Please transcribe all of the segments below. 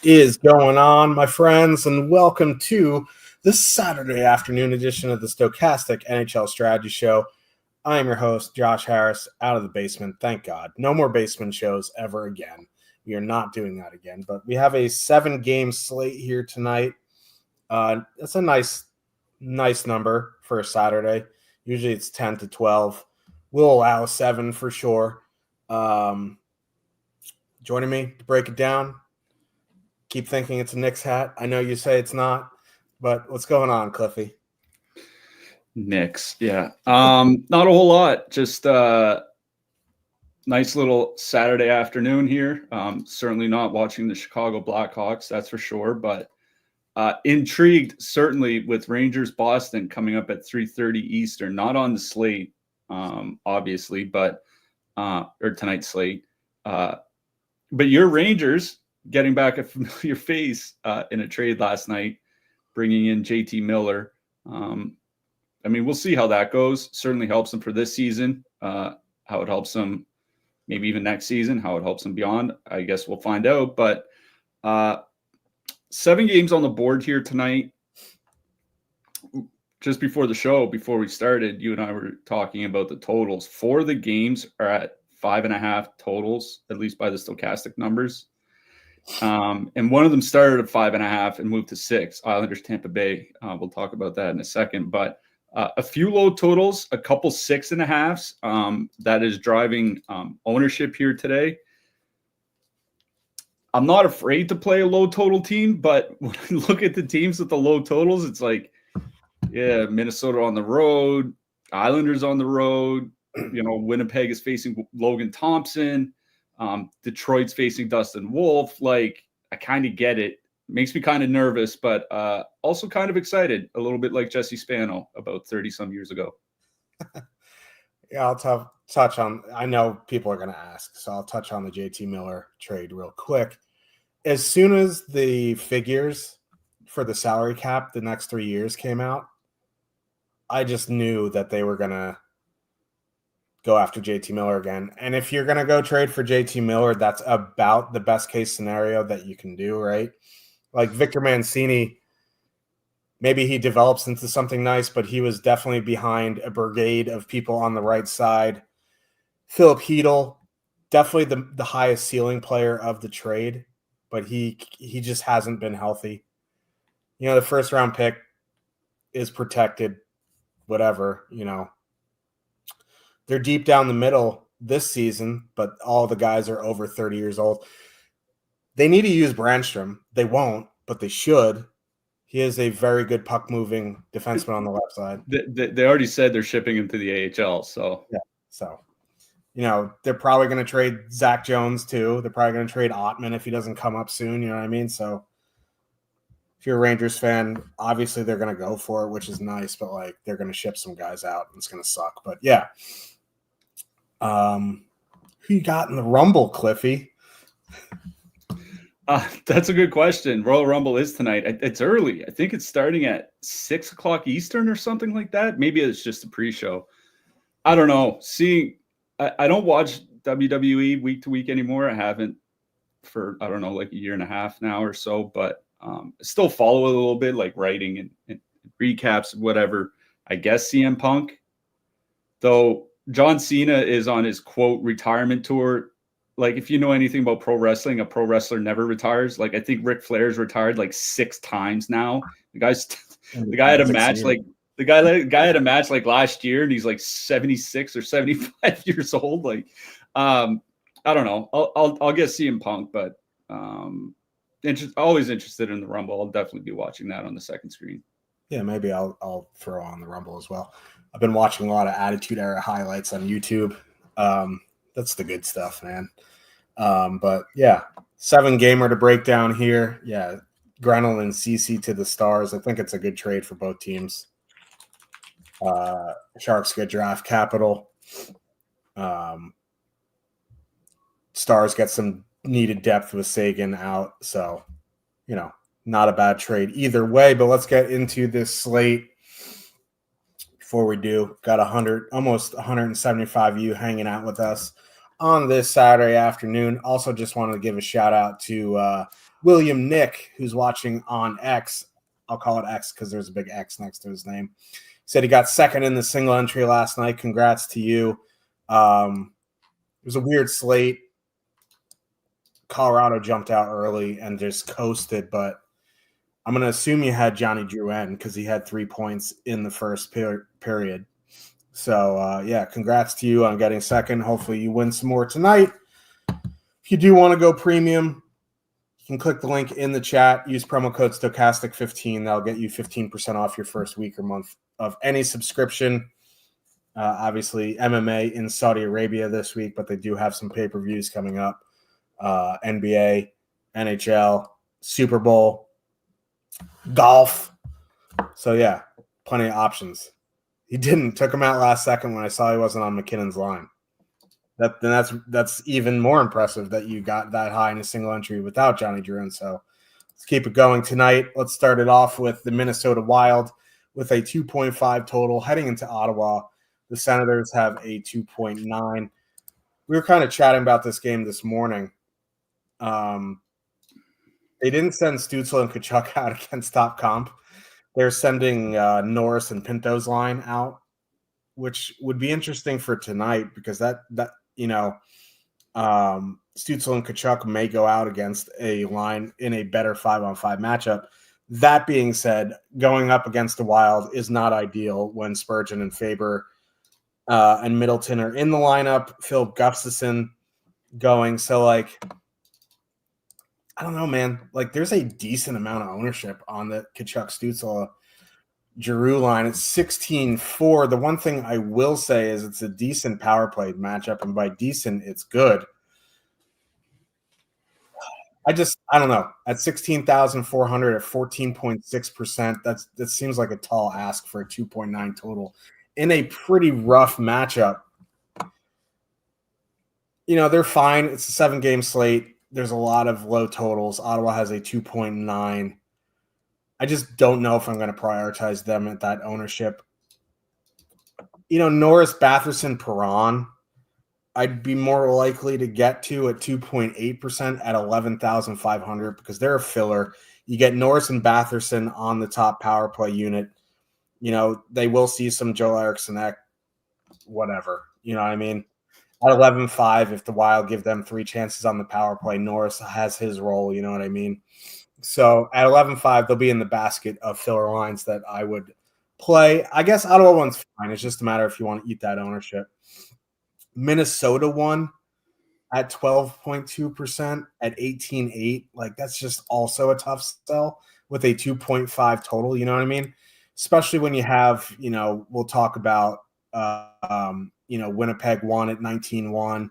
is going on, my friends, and welcome to the Saturday afternoon edition of the Stochastic NHL Strategy Show. I am your host, Josh Harris, out of the basement. Thank God. No more basement shows ever again. We are not doing that again, but we have a 7-game slate here tonight. It's a nice number for a Saturday. Usually it's 10 to 12. We'll allow 7 for sure. Joining me to break it down, keep thinking it's a Knicks hat. I know you say it's not, but what's going on, Cliffy? Knicks, yeah. Not a whole lot. Just nice little Saturday afternoon here. Certainly not watching the Chicago Blackhawks, that's for sure. But intrigued, certainly, with Rangers Boston coming up at 3:30 Eastern. Not on the slate, obviously, but or tonight's slate. But your Rangers getting back a familiar face in a trade last night, bringing in JT Miller. I mean, we'll see how that goes. Certainly helps them for this season. How it helps them maybe even next season, how it helps them beyond, I guess we'll find out. But 7 games on the board here tonight. Just before the show, before we started, you and I were talking about the totals. 4 of the games are at 5.5 totals, at least by the Stochastic numbers. And one of them started at 5.5 and moved to 6. Islanders, Tampa Bay. We'll talk about that in a second. But a few low totals, a couple 6.5s. That is driving ownership here today. I'm not afraid to play a low total team, but when I look at the teams with the low totals, it's like, yeah, Minnesota on the road, Islanders on the road. You know, Winnipeg is facing Logan Thompson. Detroit's facing Dustin Wolf. Like, I kind of get it. Makes me kind of nervous, but also kind of excited, a little bit like Jesse Spano about 30-some years ago. Yeah, I'll touch on, I know people are going to ask, so I'll touch on the JT Miller trade real quick. As soon as the figures for the salary cap the next 3 years came out, I just knew that they were going to go after JT Miller again. And if you're going to go trade for JT Miller, that's about the best case scenario that you can do, right? Like Victor Mancini, maybe he develops into something nice, but he was definitely behind a brigade of people on the right side. Philip Hedl, definitely the highest ceiling player of the trade, but he just hasn't been healthy. You know, the first round pick is protected, whatever, you know. They're deep down the middle this season, but all the guys are over 30 years old. They need to use Brandstrom. They won't, but they should. He is a very good puck-moving defenseman on the left side. They already said they're shipping him to the AHL, so. Yeah, so. You know, they're probably going to trade Zach Jones, too. They're probably going to trade Ottman if he doesn't come up soon, you know what I mean? So, if you're a Rangers fan, obviously they're going to go for it, which is nice, but, like, they're going to ship some guys out, and it's going to suck. But, yeah. Who you got in the Rumble, Cliffy? That's a good question. Royal Rumble is tonight. It's early. I think it's starting at 6 o'clock Eastern or something like that. Maybe it's just a pre-show. I don't know. I don't watch WWE week to week anymore. I haven't for, I don't know, like a year and a half now or so, but I still follow it a little bit, like writing and recaps, whatever. I guess CM Punk. Though John Cena is on his, quote, retirement tour. Like, if you know anything about pro wrestling, a pro wrestler never retires. Like, I think Ric Flair's retired like 6 times now. The guy had a match like the guy had a match like last year, and he's like 76 or 75 years old. Like, I don't know. I'll get CM Punk, but always interested in the Rumble. I'll definitely be watching that on the second screen. Yeah, maybe I'll throw on the Rumble as well. I've been watching a lot of Attitude Era highlights on YouTube. That's the good stuff, man. But yeah, 7-gamer to break down here. Yeah, Grenell and CC to the Stars. I think it's a good trade for both teams. Sharks get draft capital. Stars get some needed depth with Sagan out. So, you know, not a bad trade either way. But let's get into this slate. Before we do, got almost 175 of you hanging out with us on this Saturday afternoon. Also, just wanted to give a shout out to William Nick, who's watching on X, I'll call it X because there's a big X next to his name, said he got second in the single entry last night. Congrats to you. It was a weird slate. Colorado jumped out early and just coasted, but I'm going to assume you had Johnny Drouin because he had 3 points in the first period. So, yeah, congrats to you on getting second. Hopefully you win some more tonight. If you do want to go premium, you can click the link in the chat. Use promo code Stochastic15. That'll get you 15% off your first week or month of any subscription. Obviously, MMA in Saudi Arabia this week, but they do have some pay-per-views coming up. NBA, NHL, Super Bowl, golf. So, yeah, plenty of options. He took him out last second when I saw he wasn't on McKinnon's line. That's even more impressive that you got that high in a single entry without Johnny Drouin. So let's keep it going tonight. Let's start it off with the Minnesota Wild with a 2.5 total heading into Ottawa. The Senators have a 2.9. We were kind of chatting about this game this morning. They didn't send Stützle and Tkachuk out against top comp. They're sending Norris and Pinto's line out, which would be interesting for tonight because that Stützle and Tkachuk may go out against a line in a better 5-on-5 matchup. That being said, going up against the Wild is not ideal when Spurgeon and Faber and Middleton are in the lineup. Phil Gustafsson going. So, like, I don't know, man. Like, there's a decent amount of ownership on the Tkachuk Stützle Giroux line. It's 16-4. The one thing I will say is it's a decent power play matchup, and by decent, it's good. I don't know. At 16,400 at 14.6%, that seems like a tall ask for a 2.9 total in a pretty rough matchup. They're fine. It's a 7-game slate. There's a lot of low totals. Ottawa has a 2.9. I just don't know if I'm going to prioritize them at that ownership. Norris, Batherson, Perron, I'd be more likely to get to at 2.8% at 11,500 because they're a filler. You get Norris and Batherson on the top power play unit. They will see some Joe Eriksson, whatever. You know what I mean? At 11.5, if the Wild give them 3 chances on the power play, Norris has his role. You know what I mean? So at 11.5, they'll be in the basket of filler lines that I would play. I guess Ottawa one's fine. It's just a matter if you want to eat that ownership. Minnesota one at 12.2% at 18.8. Like, that's just also a tough sell with a 2.5 total. You know what I mean? Especially when you have, we'll talk about, Winnipeg won at 19-1.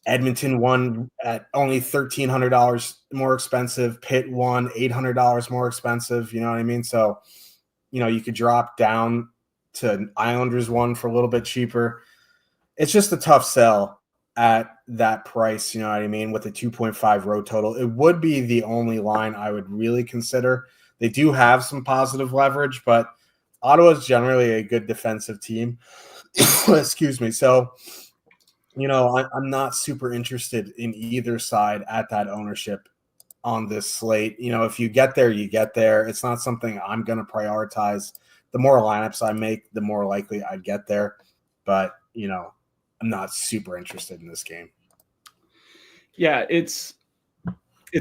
Edmonton won at only $1,300 more expensive. Pitt won $800 more expensive. You know what I mean? So, you could drop down to Islanders one for a little bit cheaper. It's just a tough sell at that price. You know what I mean? With a 2.5 road total, it would be the only line I would really consider. They do have some positive leverage, but Ottawa is generally a good defensive team. Excuse me. So, I'm not super interested in either side at that ownership on this slate. If you get there, you get there. It's not something I'm going to prioritize. The more lineups I make, the more likely I get there. But, I'm not super interested in this game. Yeah, it's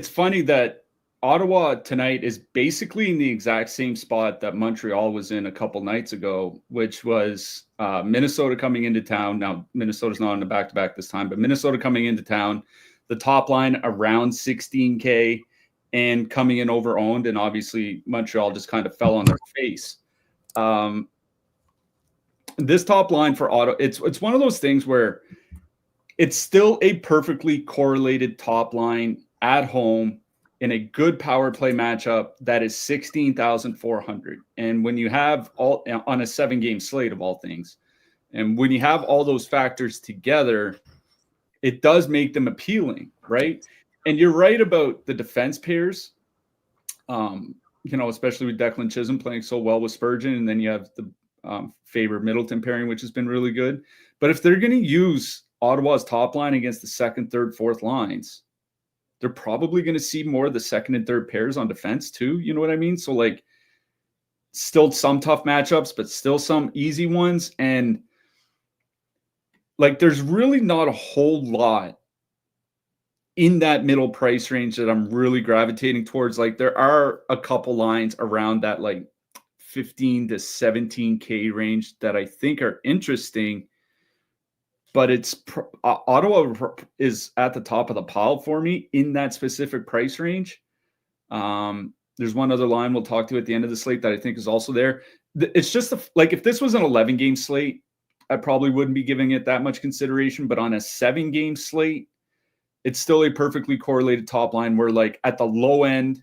funny that Ottawa tonight is basically in the exact same spot that Montreal was in a couple nights ago, which was Minnesota coming into town. Now, Minnesota's not on the back-to-back this time, but Minnesota coming into town, the top line around 16K and coming in over-owned, and obviously Montreal just kind of fell on their face. This top line for Ottawa, it's one of those things where it's still a perfectly correlated top line at home in a good power play matchup that is 16,400. And when you have all on a 7-game slate of all things, and when you have all those factors together, it does make them appealing, right? And you're right about the defense pairs, especially with Declan Chisholm playing so well with Spurgeon. And then you have the Faber Middleton pairing, which has been really good. But if they're going to use Ottawa's top line against the second, third, fourth lines, they're probably going to see more of the second and third pairs on defense too. You know what I mean? So like still some tough matchups, but still some easy ones. And like, there's really not a whole lot in that middle price range that I'm really gravitating towards. Like there are a couple lines around that like 15 to 17K range that I think are interesting, but it's Ottawa is at the top of the pile for me in that specific price range. There's one other line we'll talk to at the end of the slate that I think is also there. It's just like if this was an 11 game slate, I probably wouldn't be giving it that much consideration, but on a 7 game slate, it's still a perfectly correlated top line where like at the low end,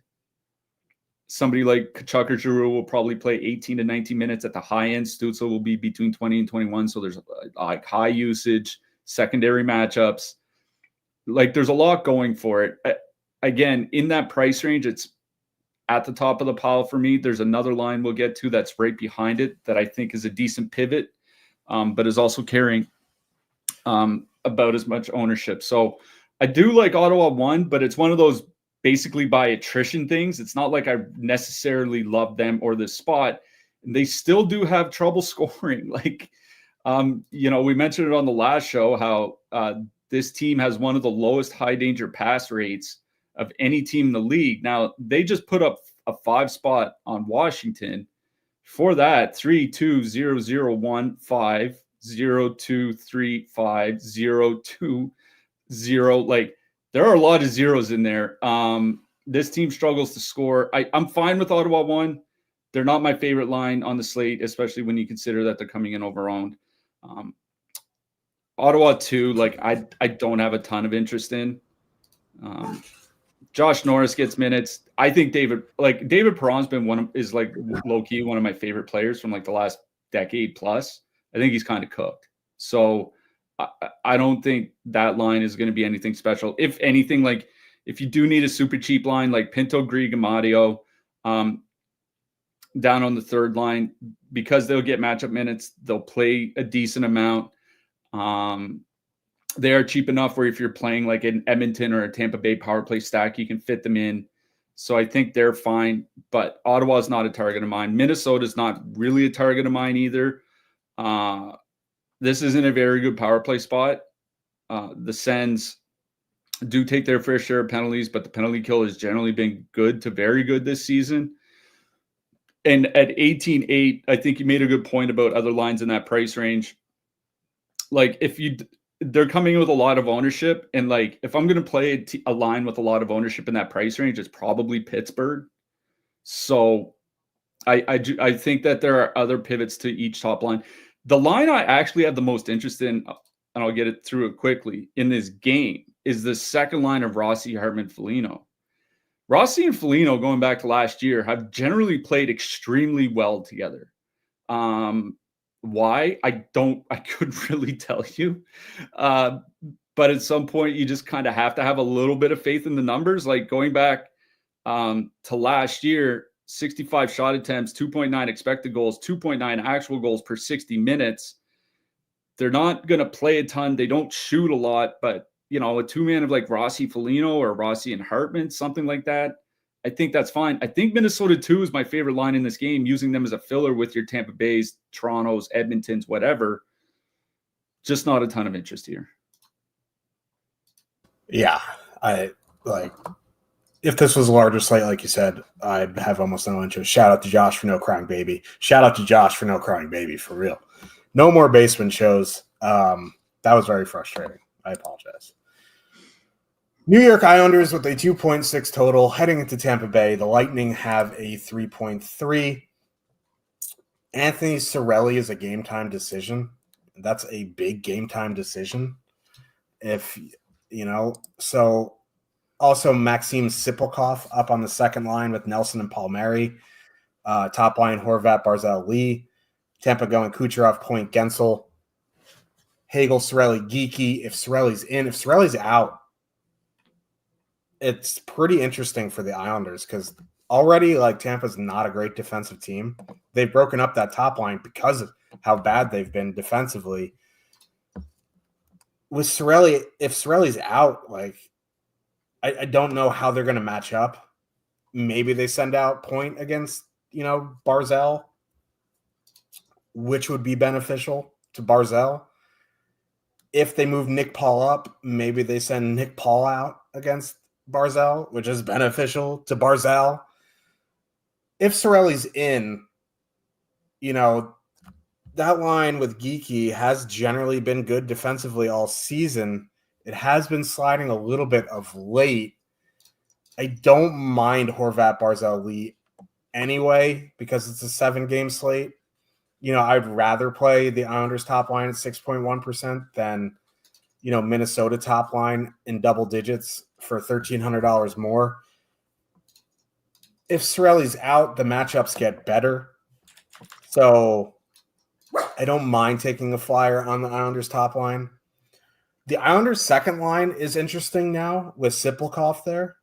somebody like Kachuk or Giroux will probably play 18 to 19 minutes. At the high end, Stützle will be between 20 and 21. So there's like high usage, secondary matchups. Like there's a lot going for it. Again, in that price range, it's at the top of the pile for me. There's another line we'll get to that's right behind it that I think is a decent pivot, but is also carrying about as much ownership. So I do like Ottawa 1, but it's one of those basically by attrition things. It's not like I necessarily love them or this spot. They still do have trouble scoring. Like, we mentioned it on the last show, how this team has one of the lowest high danger pass rates of any team in the league. Now they just put up a 5 spot on Washington. For that, 3-2-0-0-1-5, 0-2-3-5, 0-2-0. Like there are a lot of zeros in there. This team struggles to score. I'm fine with Ottawa 1. They're not my favorite line on the slate, especially when you consider that they're coming in overowned. Ottawa 2, like I don't have a ton of interest in. Josh Norris gets minutes. I think David Perron's been low key one of my favorite players from like the last decade plus. I think he's kind of cooked. So I don't think that line is going to be anything special. If anything, like if you do need a super cheap line, like Pinto, Grieg, and Mario, down on the third line, because they'll get matchup minutes, they'll play a decent amount. They are cheap enough where if you're playing like an Edmonton or a Tampa Bay power play stack, you can fit them in. So I think they're fine, but Ottawa is not a target of mine. Minnesota is not really a target of mine either. This isn't a very good power play spot. The Sens do take their fair share of penalties, but the penalty kill has generally been good to very good this season. And at 18.8, I think you made a good point about other lines in that price range. Like they're coming in with a lot of ownership, and like if I'm going to play a line with a lot of ownership in that price range, it's probably Pittsburgh. So I think that there are other pivots to each top line. The line I actually have the most interest in, and I'll get it through it quickly, in this game is the second line of Rossi, Hartman, Foligno. Rossi and Foligno, going back to last year, have generally played extremely well together. Why? I couldn't really tell you. But at some point, you just kind of have to have a little bit of faith in the numbers. Like going back to last year, 65 shot attempts, 2.9 expected goals, 2.9 actual goals per 60 minutes. They're not going to play a ton. They don't shoot a lot, but a two-man of like Rossi, Foligno, or Rossi and Hartman, something like that, I think that's fine. I think Minnesota 2 is my favorite line in this game, using them as a filler with your Tampa Bays, Torontos, Edmontons, whatever. Just not a ton of interest here. Yeah, if this was a larger slate, like you said, I'd have almost no interest. Shout out to Josh for no crying baby. Shout out to Josh for no crying baby, for real. No more basement shows. That was very frustrating. I apologize. New York Islanders with a 2.6 total heading into Tampa Bay. The Lightning have a 3.3. Anthony Cirelli is a game time decision. That's a big game time decision. So also Maxim Sipolkov up on the second line with Nelson and Palmieri. Top line, Horvat, Barzal, Lee. Tampa going Kucherov, Point, Gensel. Hagel, Cirelli, Geeky. If Cirelli's in, if Cirelli's out, it's pretty interesting for the Islanders because already, like, Tampa's not a great defensive team. They've broken up that top line because of how bad they've been defensively. With Cirelli, if Cirelli's out, like, I don't know how they're going to match up. Maybe they send out Point against, Barzal, which would be beneficial to Barzal. If they move Nick Paul up, maybe they send Nick Paul out against Barzal, which is beneficial to Barzal. If Cirelli's in, that line with Geeky has generally been good defensively all season. It has been sliding a little bit of late. I don't mind Horvat Barzal Lee anyway because it's a 7-game slate. I'd rather play the Islanders top line at 6.1% than, Minnesota top line in double digits for $1,300 more. If Cirelli's out, the matchups get better. So I don't mind taking a flyer on the Islanders top line. The Islanders second line is interesting now with Siplikov there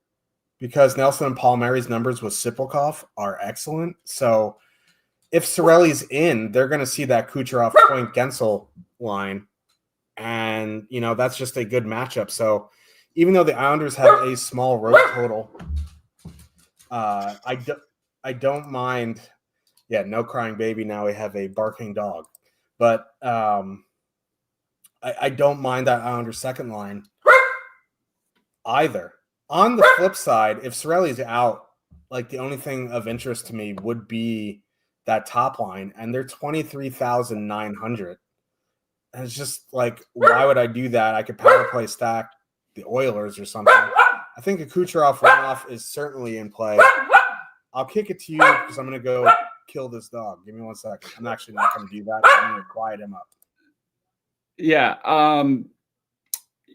because Nelson and Palmieri's numbers with Siplikov are excellent. So if Cirelli's in, they're going to see that Kucherov Point Gensel line. And, that's just a good matchup. So even though the Islanders have a small road total, I don't mind. Yeah, no crying baby. Now we have a barking dog. But I don't mind that Islanders second line either. On the flip side, if Cirelli's out, the only thing of interest to me would be that top line, and they're 23,900. And it's just why would I do that? I could power play stack the Oilers or something. I think a Kucherov runoff is certainly in play. I'll kick it to you because I'm going to go kill this dog. Give me 1 second. I'm actually not going to do that. I'm going to quiet him up. Yeah.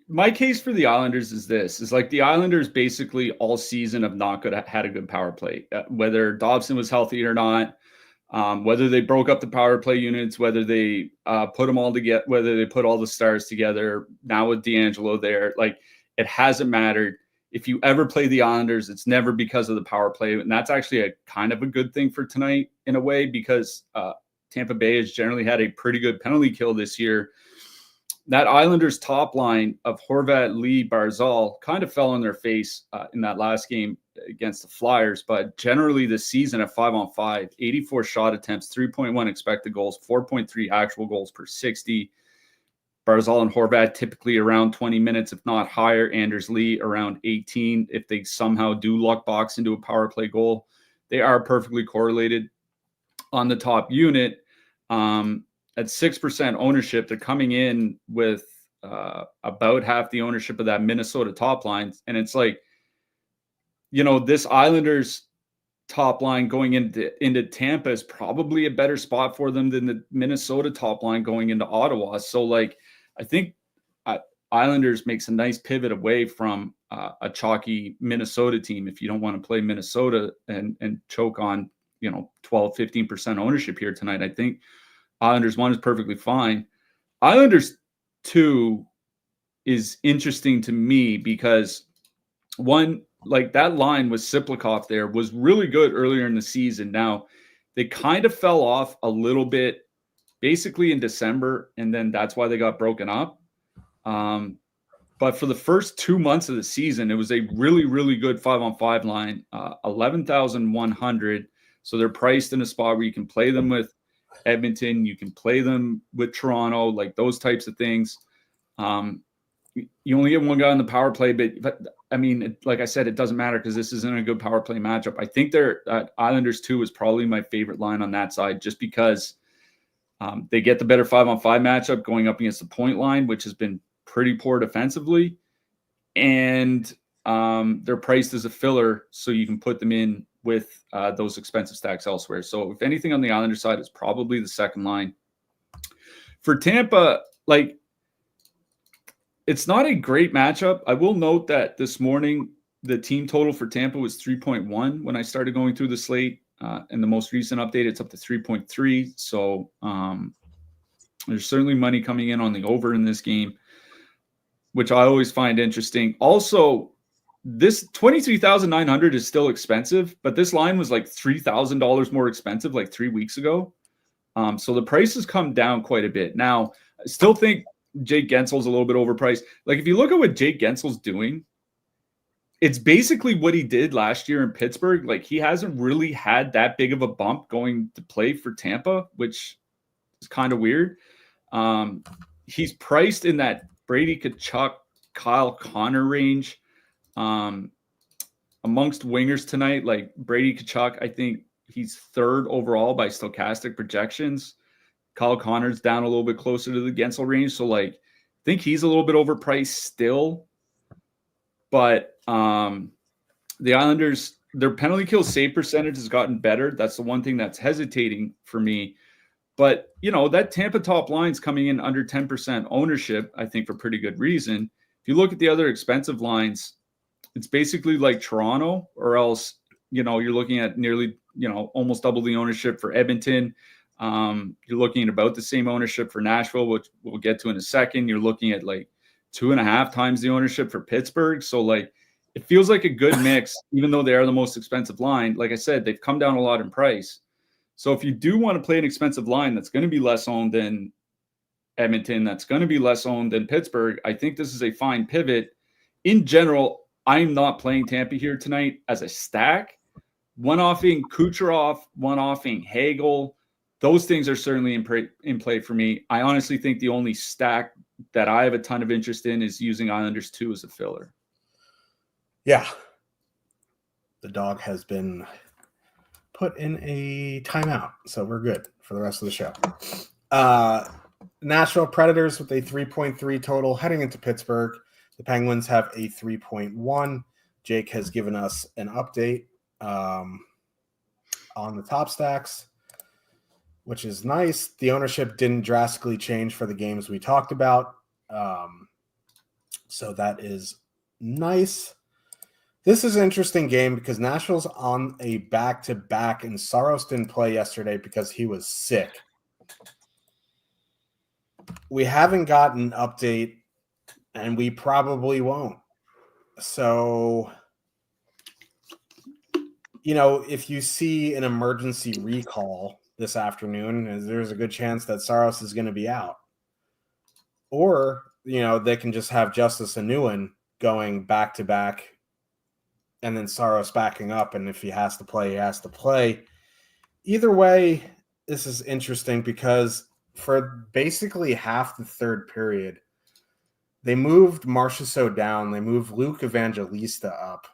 My case for the Islanders is this: the Islanders basically all season have not had a good power play, whether Dobson was healthy or not. Whether they broke up the power play units, whether they put them all together, whether they put all the stars together. Now with D'Angelo there, it hasn't mattered. If you ever play the Islanders, it's never because of the power play, and that's actually a kind of a good thing for tonight in a way because Tampa Bay has generally had a pretty good penalty kill this year. That Islanders top line of Horvat, Lee, Barzal kind of fell on their face in that last game against the Flyers, but generally this season at 5-on-5, 84 shot attempts, 3.1 expected goals, 4.3 actual goals per 60. Barzal and Horvat typically around 20 minutes, if not higher. Anders Lee around 18. If they somehow do luck box into a power play goal, they are perfectly correlated on the top unit. At 6% ownership, they're coming in with about half the ownership of that Minnesota top line. And it's this Islanders top line going into Tampa is probably a better spot for them than the Minnesota top line going into Ottawa. So I think Islanders makes a nice pivot away from a chalky Minnesota team. If you don't want to play Minnesota and choke on, 12, 15% ownership here tonight, I think Islanders 1 is perfectly fine. Islanders 2 is interesting to me because one, that line with Siplikov there was really good earlier in the season. Now they kind of fell off a little bit basically in December, and then that's why they got broken up. But for the first 2 months of the season, it was a really, really good 5-on-5 line, 11,100. So they're priced in a spot where you can play them with Edmonton, you can play them with Toronto, those types of things. You only get one guy on the power play, but I mean, like I said, it doesn't matter because this isn't a good power play matchup. I think Islanders 2 is probably my favorite line on that side, just because they get the better 5-on-5 matchup going up against the point line, which has been pretty poor defensively, and they're priced as a filler, so you can put them in with those expensive stacks elsewhere. So if anything on the Islanders side, it's probably the second line. For Tampa, it's not a great matchup. I will note that this morning, the team total for Tampa was 3.1 when I started going through the slate. In the most recent update, it's up to 3.3. So there's certainly money coming in on the over in this game, which I always find interesting. Also, this 23,900 is still expensive, but this line was $3,000 more expensive 3 weeks ago. So the price has come down quite a bit. Now, I still think Jake Gensel's a little bit overpriced. If you look at what Jake Gensel's doing, it's basically what he did last year in Pittsburgh. Like, he hasn't really had that big of a bump going to play for Tampa, which is kind of weird. He's priced in that Brady Tkachuk, Kyle Connor range. Amongst wingers tonight, like Brady Tkachuk, I think he's third overall by stochastic projections. Kyle Connor's down a little bit closer to the Gensel range. So, like, I think he's a little bit overpriced still. But the Islanders, their penalty kill save percentage has gotten better. That's the one thing that's hesitating for me. But, that Tampa top line's coming in under 10% ownership, I think, for pretty good reason. If you look at the other expensive lines, it's basically like Toronto, or else, you're looking at nearly, almost double the ownership for Edmonton. You're looking at about the same ownership for Nashville, which we'll get to in a second. You're looking at like 2.5 times the ownership for Pittsburgh. So, like, it feels like a good mix, even though they are the most expensive line. Like I said, they've come down a lot in price. So if you do want to play an expensive line that's going to be less owned than Edmonton, that's going to be less owned than Pittsburgh, I think this is a fine pivot. In general, I'm not playing Tampa here tonight as a stack. One-offing Kucherov, one-offing Hagel, those things are certainly in play for me. I honestly think the only stack that I have a ton of interest in is using Islanders 2 as a filler. Yeah. The dog has been put in a timeout, so we're good for the rest of the show. Nashville Predators with a 3.3 total heading into Pittsburgh. The Penguins have a 3.1. Jake has given us an update on the top stacks, which is nice. The ownership didn't drastically change for the games we talked about. So that is nice. This is an interesting game because Nashville's on a back-to-back, and Saros didn't play yesterday because he was sick. We haven't gotten an update, and we probably won't. So, if you see an emergency recall this afternoon, there's a good chance that Saros is going to be out. Or, they can just have Justice Anuin going back-to-back, and then Saros backing up, and if he has to play, he has to play. Either way, this is interesting because for basically half the third period, they moved Marchessault down. They moved Luke Evangelista up.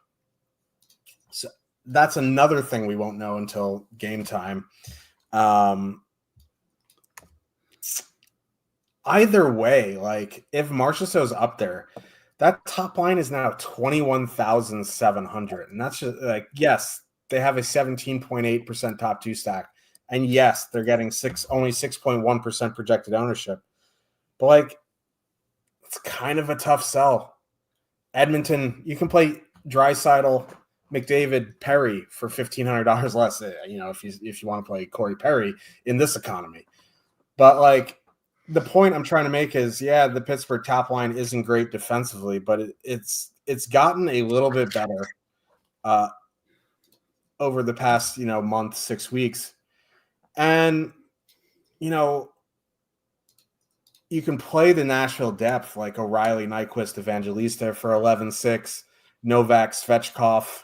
So that's another thing we won't know until game time. Either way, like, if Marchessault's up there, that top line is now 21,700. And that's just like, yes, they have a 17.8% top two stack. And yes, they're getting only 6.1% projected ownership. But, like, it's kind of a tough sell. Edmonton, you can play Draisaitl, McDavid, Perry for $1,500 less, if you want to play Corey Perry in this economy. But, like, the point I'm trying to make is, the Pittsburgh top line isn't great defensively, but it's gotten a little bit better over the past, month, 6 weeks. And, you can play the Nashville depth like O'Reilly, Nyquist, Evangelista for 11.6, Novak, Svechkov,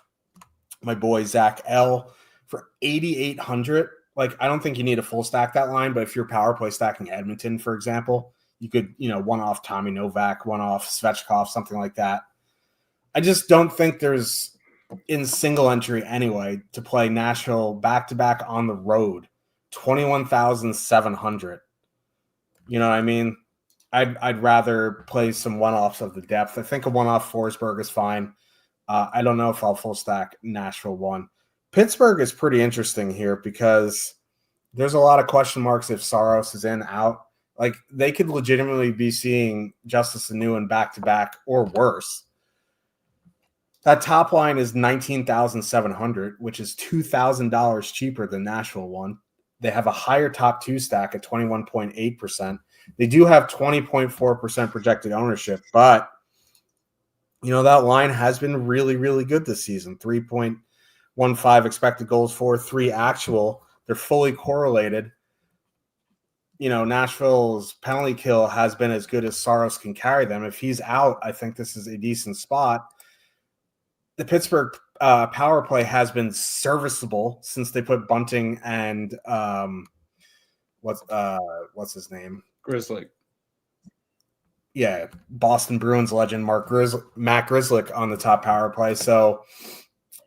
my boy Zach L for 8,800. Like, I don't think you need a full stack that line, but if you're power play stacking Edmonton, for example, you could, one off Tommy Novak, one off Svechkov, something like that. I just don't think there's, in single entry anyway, to play Nashville back-to-back on the road, 21,700. You know what I mean? I'd rather play some one-offs of the depth. I think a one-off Forsberg is fine. I don't know if I'll full stack Nashville 1. Pittsburgh is pretty interesting here because there's a lot of question marks if Saros is in, out. Like, they could legitimately be seeing Justice Anuin back-to-back or worse. That top line is 19,700, which is $2,000 cheaper than Nashville 1. They have a higher top two stack at 21.8%. They do have 20.4% projected ownership, but, that line has been really, really good this season. 3.15 expected goals for, 3 actual. They're fully correlated. Nashville's penalty kill has been as good as Saros can carry them. If he's out, I think this is a decent spot. the Pittsburgh power play has been serviceable since they put Bunting and what's his name? Grizzly. Yeah, Boston Bruins legend Matt Grzelcyk on the top power play. So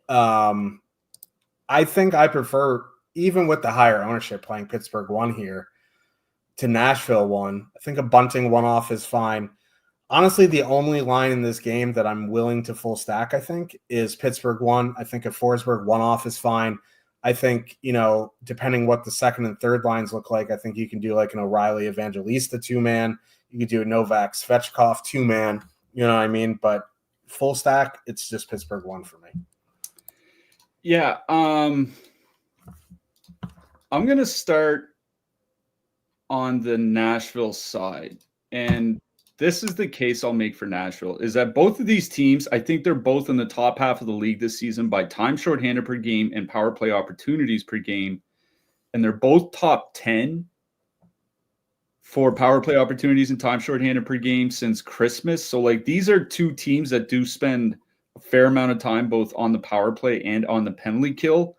I think I prefer, even with the higher ownership, playing Pittsburgh 1 here to Nashville 1. I think a Bunting 1-off is fine. Honestly, the only line in this game that I'm willing to full stack, I think, is Pittsburgh 1. I think a Forsberg 1-off is fine. I think, depending what the second and third lines look like, I think you can do like an O'Reilly Evangelista 2-man. You could do a Novak Svechkov 2-man. You know what I mean? But full stack, it's just Pittsburgh 1 for me. Yeah. I'm going to start on the Nashville side. And this is the case I'll make for Nashville, is that both of these teams, I think they're both in the top half of the league this season by time shorthanded per game and power play opportunities per game. And they're both top 10 for power play opportunities and time shorthanded per game since Christmas. So like these are two teams that do spend a fair amount of time both on the power play and on the penalty kill.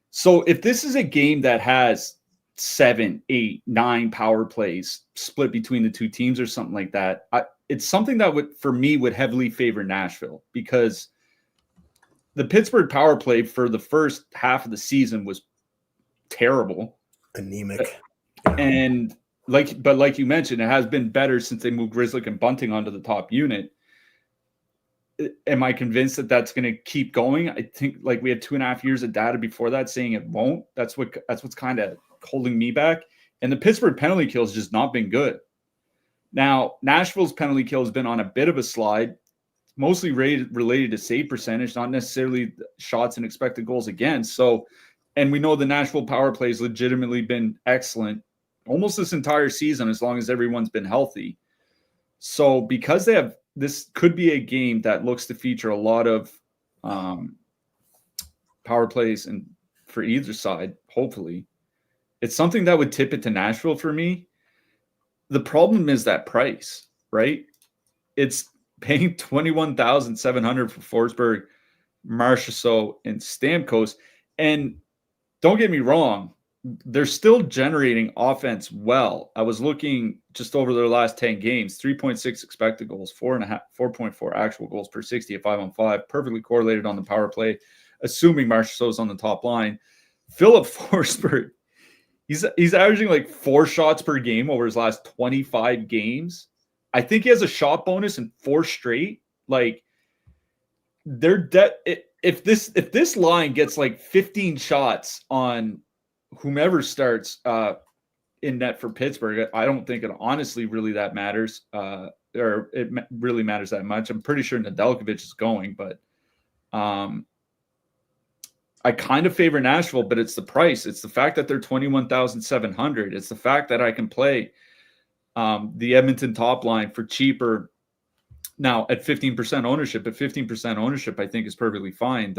So if this is a game that has 7, 8, 9 power plays split between the two teams or something like that, it's something that would heavily favor Nashville, because the Pittsburgh power play for the first half of the season was terrible, anemic, and like you mentioned, it has been better since they moved Grzelcyk and Bunting onto the top unit. Am I convinced that that's going to keep going? I think like we had 2.5 years of data before that saying it won't. That's what's kind of holding me back. And the Pittsburgh penalty kill has just not been good. Now, Nashville's penalty kill has been on a bit of a slide, mostly related to save percentage, not necessarily shots and expected goals against. So, and we know the Nashville power play has legitimately been excellent almost this entire season, as long as everyone's been healthy. So because this could be a game that looks to feature a lot of power plays and for either side, hopefully, it's something that would tip it to Nashville for me. The problem is that price, right? It's paying $21,700 for Forsberg, Marchessault, and Stamkos. And don't get me wrong, they're still generating offense well. I was looking just over their last 10 games, 3.6 expected goals, 4.4 actual goals per 60 at 5-on-5, perfectly correlated on the power play, assuming Marchessault's on the top line. Philip Forsberg, he's averaging like 4 shots per game over his last 25 games. I think he has a shot bonus in 4 straight. Like if this line gets like 15 shots on whomever starts in net for Pittsburgh, I don't think it honestly really that matters, or it really matters that much. I'm pretty sure Nedeljkovic is going, but I kind of favor Nashville, but it's the price. It's the fact that they're $21,700. It's the fact that I can play the Edmonton top line for cheaper now at 15% ownership. At 15% ownership, I think is perfectly fine.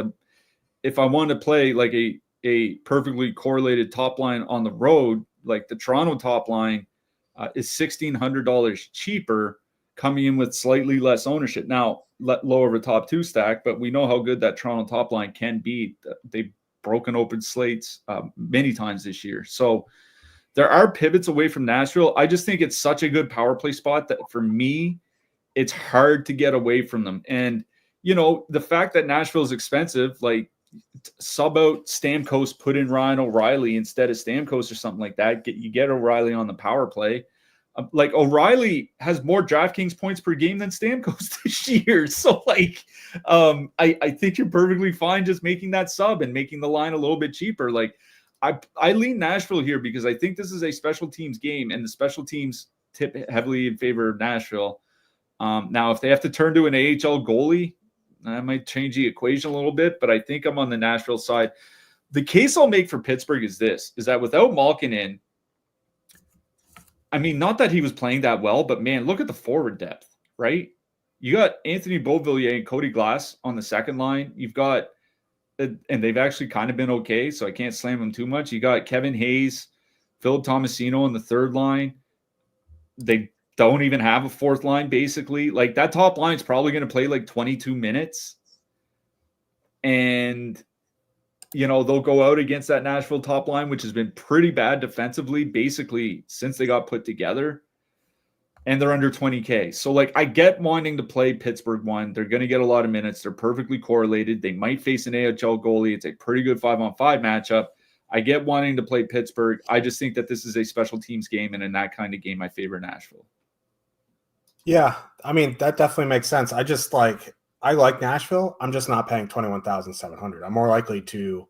If I want to play like a perfectly correlated top line on the road, like the Toronto top line is $1,600 cheaper, coming in with slightly less ownership. Now, lower of a top 2 stack, but we know how good that Toronto top line can be. They've broken open slates many times this year. So there are pivots away from Nashville. I just think it's such a good power play spot that for me, it's hard to get away from them. And, the fact that Nashville is expensive, like, sub out Stamkos, put in Ryan O'Reilly instead of Stamkos or something like that. You get O'Reilly on the power play. Like O'Reilly has more DraftKings points per game than Stamkos this year. So like, I think you're perfectly fine just making that sub and making the line a little bit cheaper. Like I lean Nashville here because I think this is a special teams game, and the special teams tip heavily in favor of Nashville. Now, if they have to turn to an AHL goalie, that might change the equation a little bit, but I think I'm on the Nashville side. The case I'll make for Pittsburgh is that without Malkin in, I mean, not that he was playing that well, but man, look at the forward depth, right? You got Anthony Beauvillier and Cody Glass on the second line. You've got, and they've actually kind of been okay, so I can't slam them too much. You got Kevin Hayes, Philip Tomasino on the third line. They don't even have a fourth line, basically. Like, that top line is probably going to play like 22 minutes. And, they'll go out against that Nashville top line, which has been pretty bad defensively, basically since they got put together. And they're under 20K. So, I get wanting to play Pittsburgh one. They're going to get a lot of minutes. They're perfectly correlated. They might face an AHL goalie. It's a pretty good 5-on-5 matchup. I get wanting to play Pittsburgh. I just think that this is a special teams game, and in that kind of game, I favor Nashville. Yeah, I mean, that definitely makes sense. I like Nashville. I'm just not paying 21,700. I'm more likely to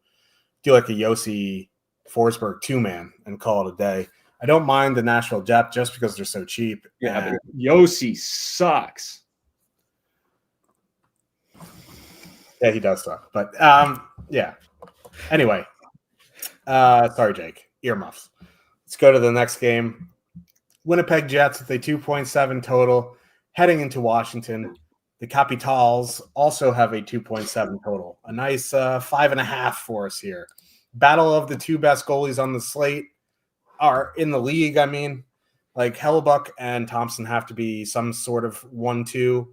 do like a Yossi Forsberg 2-man and call it a day. I don't mind the Nashville depth just because they're so cheap. Yeah, but Yossi sucks. Yeah, he does suck. But yeah. Anyway, sorry, Jake. Earmuffs. Let's go to the next game. Winnipeg Jets with a 2.7 total heading into Washington. The Capitals also have a 2.7 total. A nice 5.5 for us here. Battle of the two best goalies on the slate are in the league. I mean, Hellebuck and Thompson have to be some sort of 1-2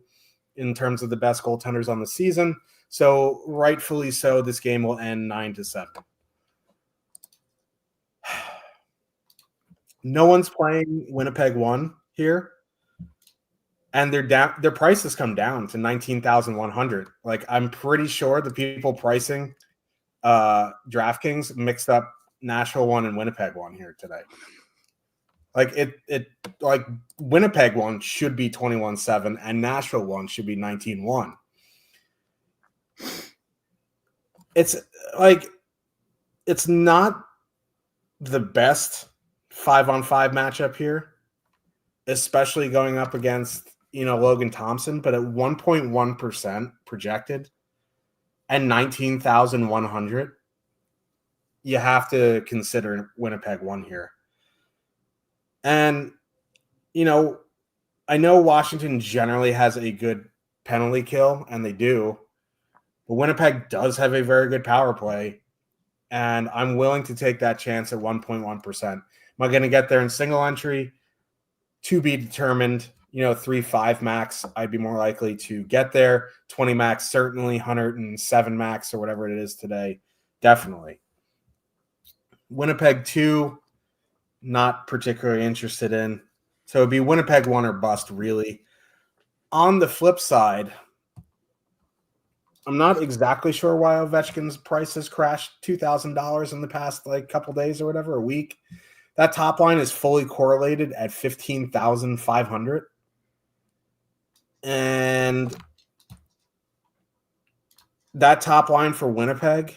in terms of the best goaltenders on the season. So rightfully so, this game will end 9-7. No one's playing Winnipeg 1 here. And their price has come down to 19,100. I'm pretty sure the people pricing DraftKings mixed up Nashville 1 and Winnipeg 1 here today. Winnipeg 1 should be 21-7 and Nashville 1 should be 19-1. It's it's not the best 5-on-5 matchup here, especially going up against Logan Thompson, but at 1.1% projected and 19,100, you have to consider Winnipeg 1 here. And, I know Washington generally has a good penalty kill, and they do, but Winnipeg does have a very good power play, and I'm willing to take that chance at 1.1%. Am I going to get there in single entry? To be determined. 3.5 max, I'd be more likely to get there. 20 max, certainly. 107 max or whatever it is today, definitely. Winnipeg 2, not particularly interested in. So it'd be Winnipeg 1 or bust, really. On the flip side, I'm not exactly sure why Ovechkin's price has crashed $2,000 in the past couple days or whatever, a week. That top line is fully correlated at 15,500. And that top line for Winnipeg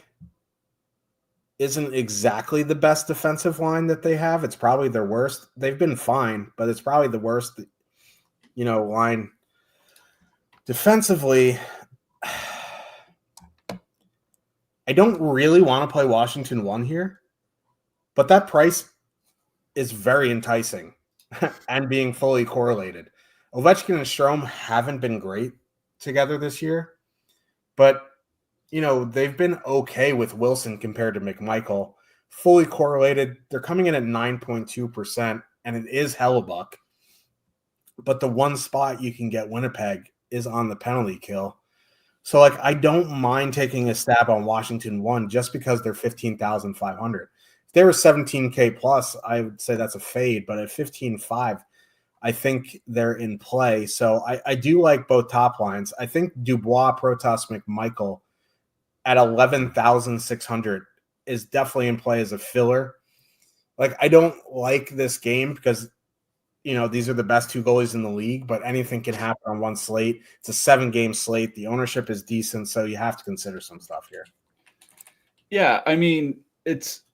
isn't exactly the best defensive line that they have. It's probably their worst. They've been fine, but it's probably the worst, line defensively. I don't really want to play Washington 1 here, but that price is very enticing and being fully correlated. Ovechkin and Strome haven't been great together this year, but, they've been okay with Wilson compared to McMichael. Fully correlated. They're coming in at 9.2%, and it is Hellebuck. But the one spot you can get Winnipeg is on the penalty kill. So, I don't mind taking a stab on Washington 1 just because they're 15,500. If they were 17K plus, I would say that's a fade. But at 15.5, I think they're in play. So I do like both top lines. I think Dubois, Protas, McMichael at 11,600 is definitely in play as a filler. I don't like this game because, these are the best two goalies in the league, but anything can happen on one slate. It's a 7-game slate. The ownership is decent, so you have to consider some stuff here. Yeah, I mean, it's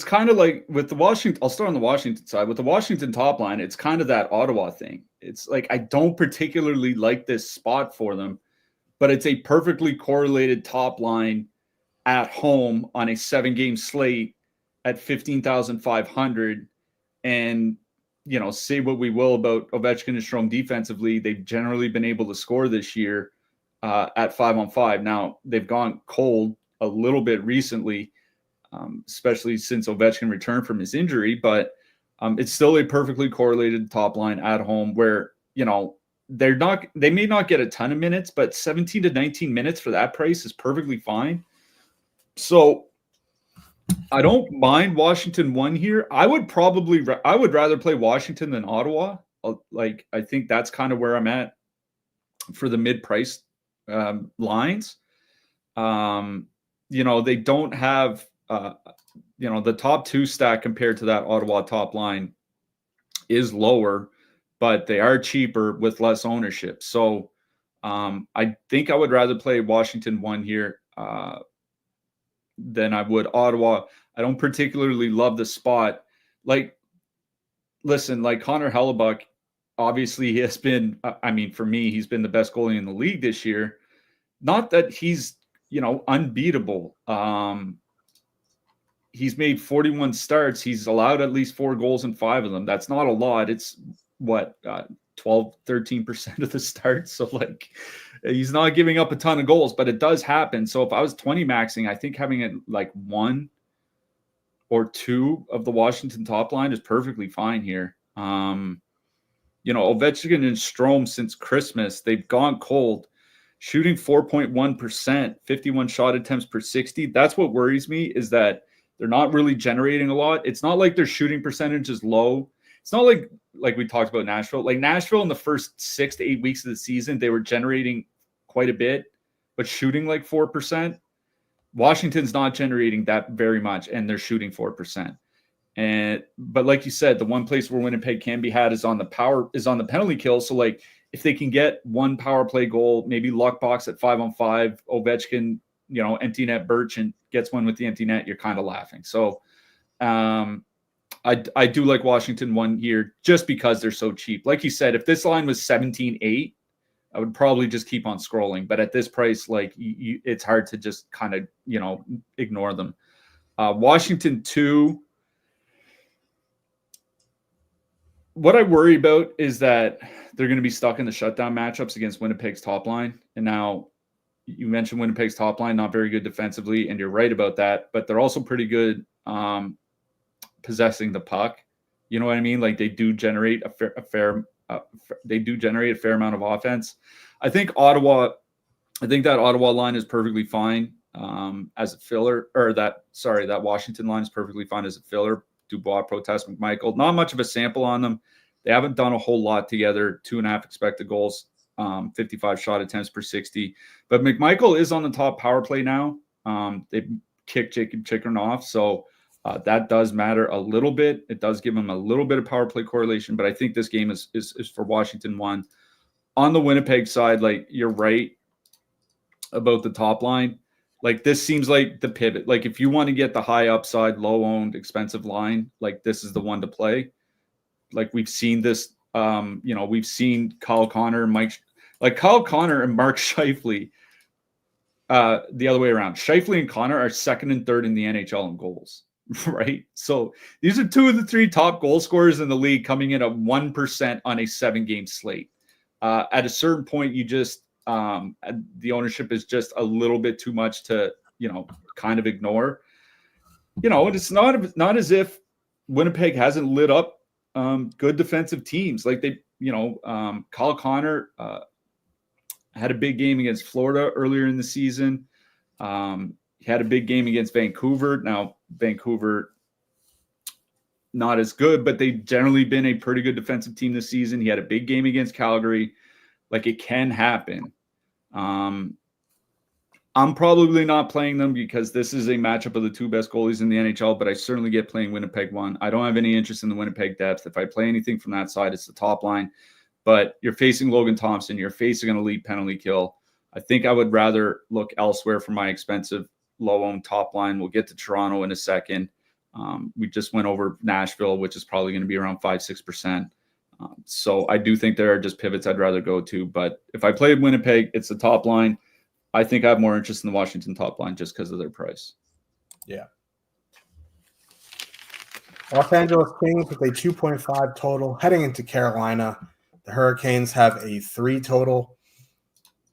kind of like with the Washington, I'll start on the Washington side. With the Washington top line, it's kind of that Ottawa thing. It's I don't particularly like this spot for them, but it's a perfectly correlated top line at home on a 7-game slate at 15,500. And, say what we will about Ovechkin and Strome defensively, they've generally been able to score this year at 5-on-5. Now, they've gone cold a little bit recently, especially since Ovechkin returned from his injury, but it's still a perfectly correlated top line at home where, they may not get a ton of minutes, but 17 to 19 minutes for that price is perfectly fine. So I don't mind Washington 1 here. I would rather play Washington than Ottawa. Like, I think that's kind of where I'm at for the mid-price lines. They don't have, the top 2 stack compared to that Ottawa top line is lower, but they are cheaper with less ownership. So I think I would rather play Washington 1 here than I would Ottawa. I don't particularly love the spot. Like, listen, like Connor Hellebuck, obviously he has been, for me, he's been the best goalie in the league this year. Not that he's, unbeatable. He's made 41 starts. He's allowed at least 4 goals in 5 of them. That's not a lot. It's 13% of the starts. So like, he's not giving up a ton of goals, but it does happen. So if I was 20 maxing, I think having it like 1 or 2 of the Washington top line is perfectly fine here. Ovechkin and Strome since Christmas, they've gone cold, shooting 4.1%, 51 shot attempts per 60. That's what worries me, is that they're not really generating a lot. It's not like their shooting percentage is low. It's not like we talked about Nashville. Like Nashville in the first 6 to 8 weeks of the season, they were generating quite a bit, but shooting like 4%. Washington's not generating that very much, and they're shooting 4%. But like you said, the one place where Winnipeg can be had is on the penalty kill. So like, if they can get 1 power play goal, maybe luck box at 5-on-5, Ovechkin, empty net Birch gets one with the empty net, you're kind of laughing. So I do like Washington 1 here just because they're so cheap. Like you said, if this line was 17-8, I would probably just keep on scrolling. But at this price, like it's hard to just kind of, ignore them. Washington 2. What I worry about is that they're going to be stuck in the shutdown matchups against Winnipeg's top line. And now you mentioned Winnipeg's top line, not very good defensively, and you're right about that, but they're also pretty good possessing the puck. You know what I mean? Like they do generate a fair amount of offense. I think that Ottawa line is perfectly fine as a filler, or that Washington line is perfectly fine as a filler. Dubois, Protest, McMichael. Not much of a sample on them. They haven't done a whole lot together. 2.5 expected goals, 55 shot attempts per 60. But McMichael is on the top power play now. They kicked Jacob Chikrin off, so that does matter a little bit. It does give them a little bit of power play correlation, but I think this game is for Washington 1. On the Winnipeg side, like you're right about the top line. Like this seems like the pivot. Like if you want to get the high upside, low owned, expensive line, like this is the one to play. Like we've seen this, we've seen Kyle Connor and Mark Scheifele, the other way around. Scheifele and Connor are 2nd and 3rd in the NHL in goals, right? So these are 2 of the 3 top goal scorers in the league coming in at 1% on a 7-game slate. At a certain point, you just, the ownership is just a little bit too much to, kind of ignore. And it's not as if Winnipeg hasn't lit up good defensive teams. Like they, Kyle Connor had a big game against Florida earlier in the season. He had a big game against Vancouver. Now, Vancouver, not as good, but they've generally been a pretty good defensive team this season. He had a big game against Calgary. Like it can happen. I'm probably not playing them because this is a matchup of the 2 best goalies in the NHL, but I certainly get playing Winnipeg 1. I don't have any interest in the Winnipeg depth. If I play anything from that side, it's the top line. But you're facing Logan Thompson. You're facing an elite penalty kill. I think I would rather look elsewhere for my expensive low-owned top line. We'll get to Toronto in a second. We just went over Nashville, which is probably going to be around 5-6%. So I do think there are just pivots I'd rather go to. But if I played Winnipeg, it's the top line. I think I have more interest in the Washington top line just because of their price. Yeah. Los Angeles Kings with a 2.5 total heading into Carolina. The Hurricanes have a 3 total.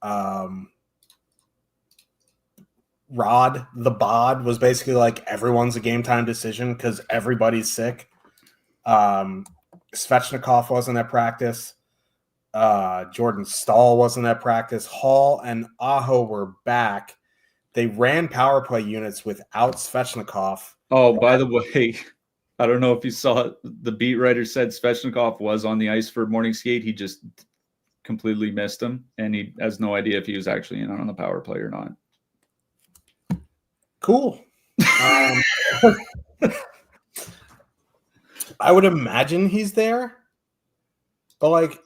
Rod, the bod, was basically like everyone's a game time decision because everybody's sick. Svechnikov wasn't at practice. Jordan Stahl wasn't at practice. Hall and Aho were back. They ran power play units without Svechnikov. Oh, by the way, I don't know if you saw it. The beat writer said Svechnikov was on the ice for morning skate. He just completely missed him, and he has no idea if he was actually in on the power play or not. Cool. I would imagine he's there, but like,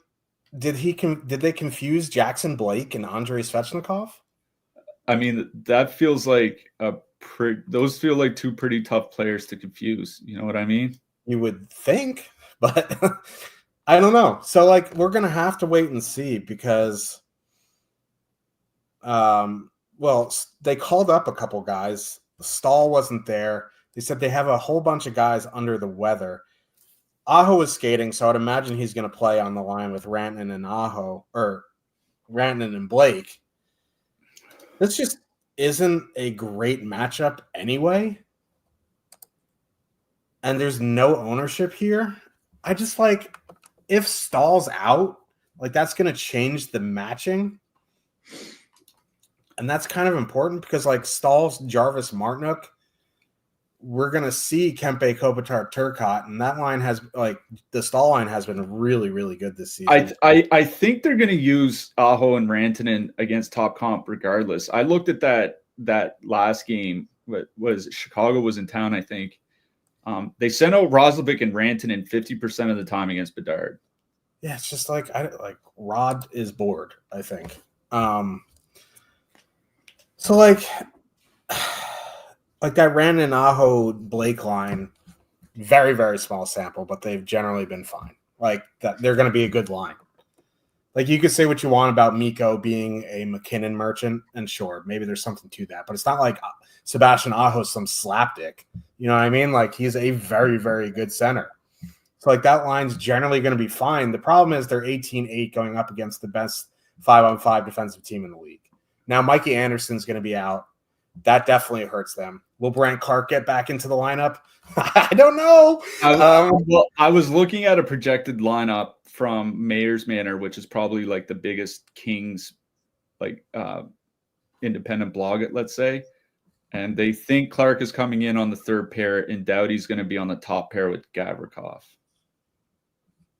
did they confuse Jackson Blake and Andrei Svechnikov? I mean, that feels like those feel like two pretty tough players to confuse. You know what I mean? You would think, but I don't know. So like, we're gonna have to wait and see because, well, they called up a couple guys. Stahl wasn't there. They said they have a whole bunch of guys under the weather. Aho is skating, so I'd imagine he's going to play on the line with Rantanen and Aho, or Rantanen and Blake. This just isn't a great matchup anyway. And there's no ownership here. I just like, if Stahl's out, like that's going to change the matching. And that's kind of important because like Stahl's Jarvis Martinook, we're going to see Kempe Kopitar Turcotte, and that line has like the Stahl line has been really, really good this season. I think they're going to use Aho and Rantanen against top comp regardless. I looked at that last game. What was Chicago was in town, I think. They sent out Roslovic and Rantanen 50% of the time against Bedard. Yeah, it's just like Rod is bored, I think. So like that Rantanen Aho Blake line, very, very small sample, but they've generally been fine. Like that, they're going to be a good line. Like you could say what you want about Mikko being a McKinnon merchant, and sure, maybe there's something to that, but it's not like Sebastian Aho's some slapdick. You know what I mean? Like he's a very, very good center. So like that line's generally going to be fine. The problem is they're 18-8 going up against the best 5-on-5 defensive team in the league. Now Mikey Anderson's going to be out. That definitely hurts them. Will Brandt Clark get back into the lineup? I don't know. Well, I was looking at a projected lineup from Mayor's Manor, which is probably like the biggest Kings like independent blog, let's say. And they think Clark is coming in on the third pair, and Doughty's going to be on the top pair with Gavrikov.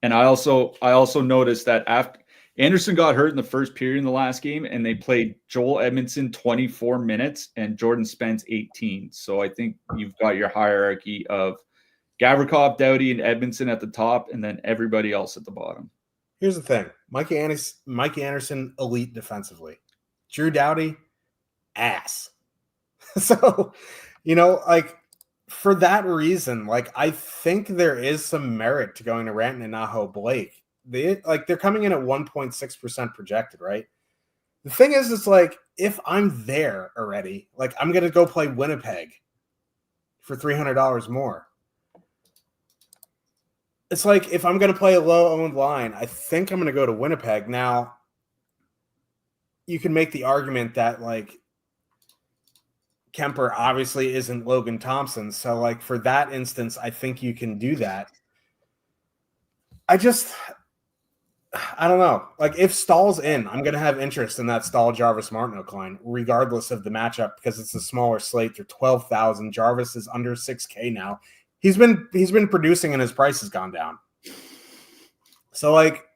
And I also noticed that after Anderson got hurt in the first period in the last game, and they played Joel Edmondson 24 minutes and Jordan Spence 18. So I think you've got your hierarchy of Gavrikov, Doughty, and Edmondson at the top, and then everybody else at the bottom. Here's the thing. Mike Anderson, elite defensively. Drew Doughty, ass. So, like for that reason, like I think there is some merit to going to Rantanen, Aho, Blake. They're coming in at 1.6% projected, right? The thing is, it's like if I'm there already, like I'm gonna go play Winnipeg for $300 more. It's like if I'm gonna play a low-owned line, I think I'm gonna go to Winnipeg. Now, you can make the argument that like Kemper obviously isn't Logan Thompson, so like for that instance, I think you can do that. I don't know. Like if Stahl's in, I'm going to have interest in that Stahl Jarvis Martinook line, regardless of the matchup, because it's a smaller slate. They're 12,000. Jarvis is under 6K now. He's been producing, and his price has gone down. So like,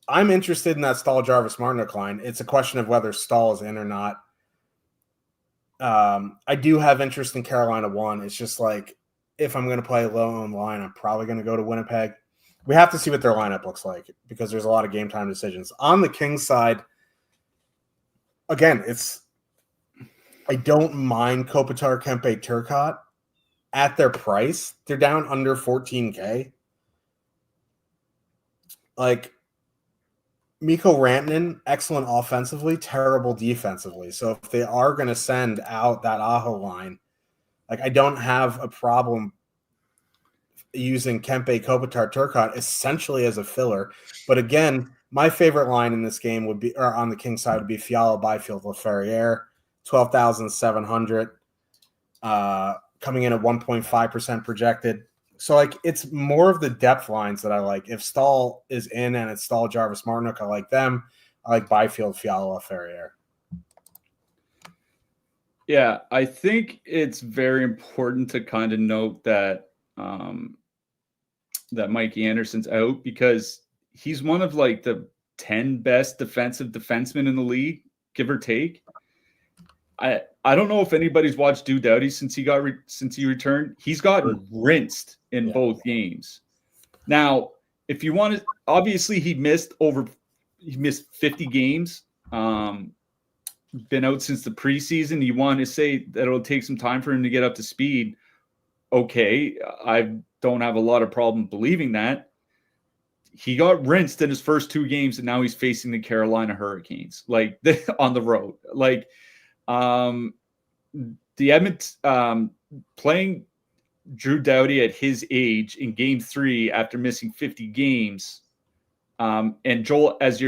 I'm interested in that Stahl Jarvis Martinook line. It's a question of whether Stahl is in or not. I do have interest in Carolina 1. It's just like if I'm going to play a low-owned line, I'm probably going to go to Winnipeg. We have to see what their lineup looks like because there's a lot of game time decisions. On the Kings side, again, I don't mind Kopitar, Kempe, Turcotte at their price. They're down under 14K. Like Mikko Rantanen, excellent offensively, terrible defensively. So if they are going to send out that Aho line, like I don't have a problem using Kempe, Kopitar, Turcotte essentially as a filler. But again, my favorite line in this game would be, or on the King side, would be Fiala, Byfield, Laferriere, 12,700, coming in at 1.5% projected. So like it's more of the depth lines that I like. If Stahl is in and it's Stahl, Jarvis, Martinook, I like them. I like Byfield, Fiala, Ferrier. Yeah, I think it's very important to kind of note that that Mikey Anderson's out because he's one of like the 10 best defensive defensemen in the league, give or take. I don't know if anybody's watched Drew Doughty since he returned. He's gotten rinsed in both games. Now, if you want to, obviously he missed 50 games. Been out since the preseason. You want to say that it'll take some time for him to get up to speed. Okay, I don't have a lot of problem believing that. He got rinsed in his first 2 games, and now he's facing the Carolina Hurricanes, like on the road. Like the Edmonton playing Drew Doughty at his age in Game 3 after missing 50 games, and Joel as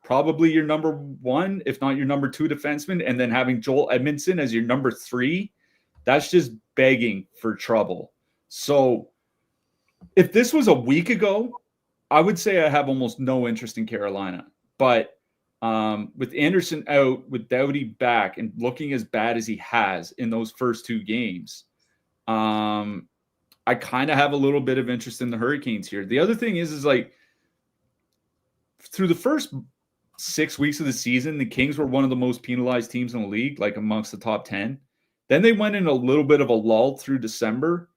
probably your number 1, if not your number 2 defenseman, and then having Joel Edmondson as your number 3, that's just begging for trouble. So if this was a week ago, I would say I have almost no interest in Carolina. But with Anderson out, with Doughty back, and looking as bad as he has in those first 2 games, I kind of have a little bit of interest in the Hurricanes here. The other thing is like through the first 6 weeks of the season, the Kings were one of the most penalized teams in the league, like amongst the top 10. Then they went in a little bit of a lull through December.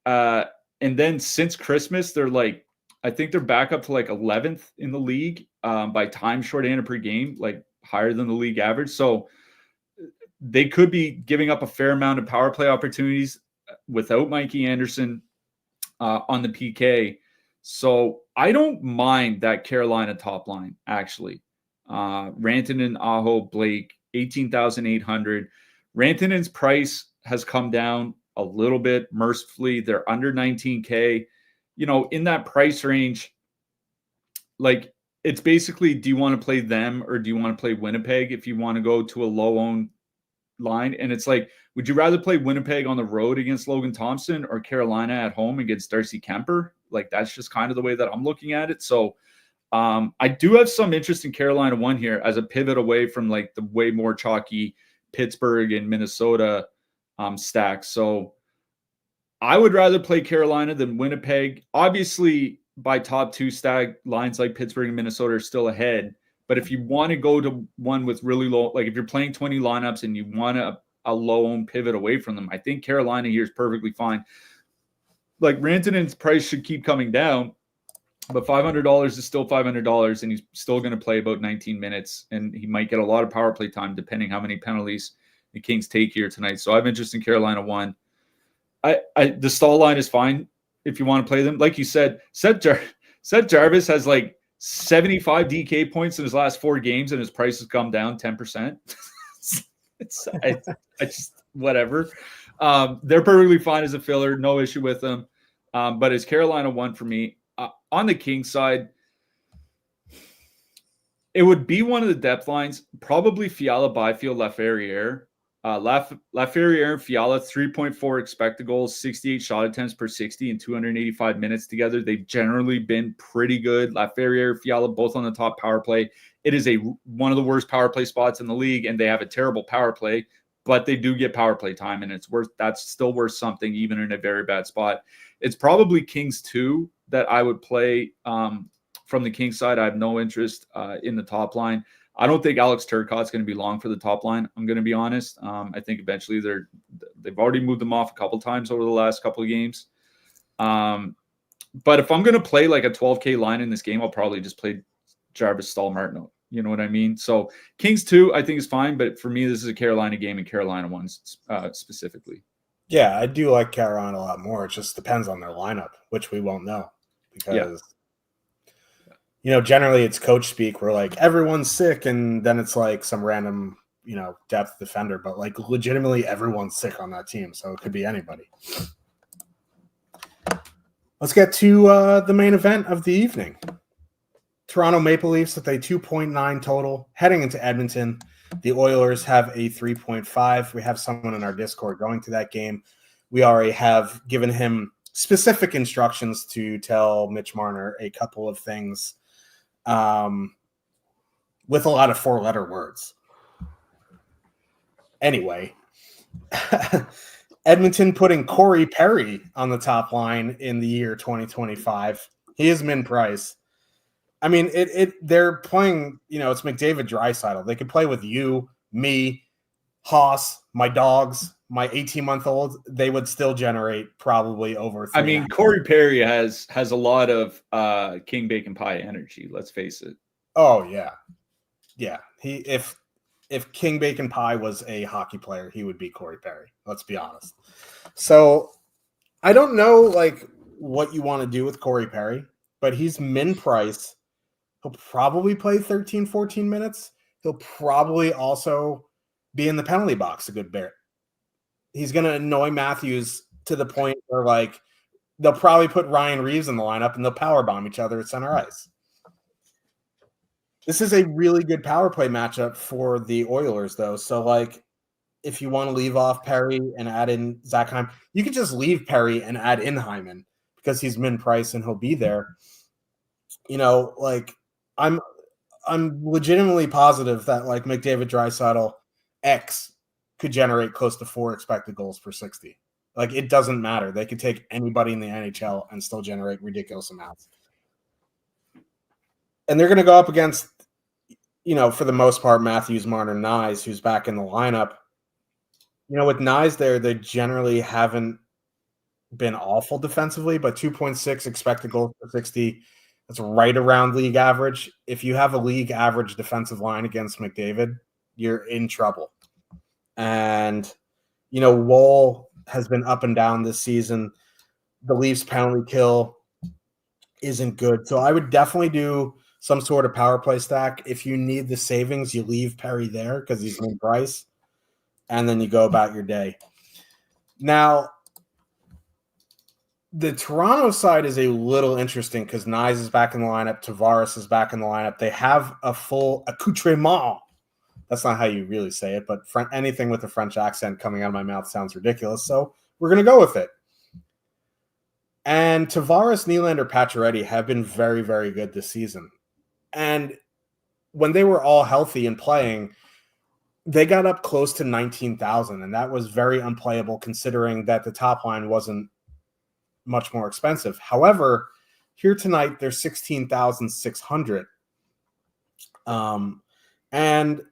And then since Christmas, they're like, I think they're back up to like 11th in the league by time shorthanded per game, like higher than the league average. So they could be giving up a fair amount of power play opportunities without Mikey Anderson on the PK. So I don't mind that Carolina top line, actually. Rantanen, Aho, Blake, 18,800. Rantanen's price has come down a little bit, mercifully. They're under 19K. You know, in that price range, like it's basically, do you want to play them or do you want to play Winnipeg if you want to go to a low-owned line? And it's like, would you rather play Winnipeg on the road against Logan Thompson or Carolina at home against Darcy Kemper? Like, that's just kind of the way that I'm looking at it. So I do have some interest in Carolina 1 here as a pivot away from like the way more chalky Pittsburgh and Minnesota stacks. So I would rather play Carolina than Winnipeg. Obviously, by top 2 stack, lines like Pittsburgh and Minnesota are still ahead. But if you want to go to one with really low, like if you're playing 20 lineups and you want a low-owned pivot away from them, I think Carolina here is perfectly fine. Like Rantanen's price should keep coming down, but $500 is still $500, and he's still going to play about 19 minutes, and he might get a lot of power play time depending how many penalties the Kings take here tonight. So I have interest in Carolina 1. The Stahl line is fine if you want to play them. Like you said, Seth Jarvis has like 75 DK points in his last 4 games, and his price has come down 10%. I just whatever. They're perfectly fine as a filler, no issue with them. But it's Carolina 1 for me. On the Kings side, it would be one of the depth lines, probably Fiala, Byfield, Laferriere. Laferriere and Fiala, 3.4 expected goals, 68 shot attempts per 60 in 285 minutes together. They've generally been pretty good. Laferriere, Fiala, both on the top power play. It is one of the worst power play spots in the league, and they have a terrible power play, but they do get power play time, and that's still worth something, even in a very bad spot. It's probably Kings 2 that I would play from the Kings side. I have no interest in the top line. I don't think Alex Turcotte's going to be long for the top line. I'm going to be honest. I think eventually they've already moved them off a couple times over the last couple of games. But if I'm going to play like a 12K line in this game, I'll probably just play Jarvis, Stahl, Martinook. You know what I mean? So Kings 2, I think is fine. But for me, this is a Carolina game and Carolina 1 specifically. Yeah, I do like Carolina a lot more. It just depends on their lineup, which we won't know because, you know, generally it's coach speak. We're like, everyone's sick. And then it's like some random, you know, depth defender. But like legitimately everyone's sick on that team. So it could be anybody. Let's get to the main event of the evening. Toronto Maple Leafs with a 2.9 total heading into Edmonton. The Oilers have a 3.5. We have someone in our Discord going to that game. We already have given him specific instructions to tell Mitch Marner a couple of things with a lot of 4-letter words. Anyway, Edmonton putting Corey Perry on the top line in the year 2025. He is min price. I mean, they're playing, it's McDavid Draisaitl. They could play with you, me, Haas, my dogs, my 18-month-old. They would still generate probably over 3. I mean, Corey Perry has a lot of King Bacon Pie energy, let's face it. Oh, yeah. Yeah. If King Bacon Pie was a hockey player, he would be Corey Perry. Let's be honest. So I don't know what you want to do with Corey Perry, but he's min price. He'll probably play 13, 14 minutes. He'll probably also be in the penalty box a good bit. He's going to annoy Matthews to the point where they'll probably put Ryan Reeves in the lineup and they'll power bomb each other at center ice. This is a really good power play matchup for the Oilers, though. So, if you want to leave off Perry and add in Zach Hyman, you could just leave Perry and add in Hyman because he's min price and he'll be there. I'm legitimately positive that McDavid Draisaitl X could generate close to 4 expected goals per 60. It doesn't matter. They could take anybody in the NHL and still generate ridiculous amounts. And they're going to go up against, for the most part, Matthews, Marner, Nyes, who's back in the lineup. With Nyes there, they generally haven't been awful defensively, but 2.6 expected goals per 60. That's right around league average. If you have a league average defensive line against McDavid, you're in trouble. And, Woll has been up and down this season. The Leafs penalty kill isn't good. So I would definitely do some sort of power play stack. If you need the savings, you leave Perry there because he's in price, and then you go about your day. Now, the Toronto side is a little interesting because Nyes is back in the lineup. Tavares is back in the lineup. They have a full accoutrement. That's not how you really say it, but anything with a French accent coming out of my mouth sounds ridiculous. So we're going to go with it. And Tavares, Nylander, Pacioretty have been very, very good this season. And when they were all healthy and playing, they got up close to 19,000, and that was very unplayable considering that the top line wasn't much more expensive. However, here tonight, they're 16,600. And,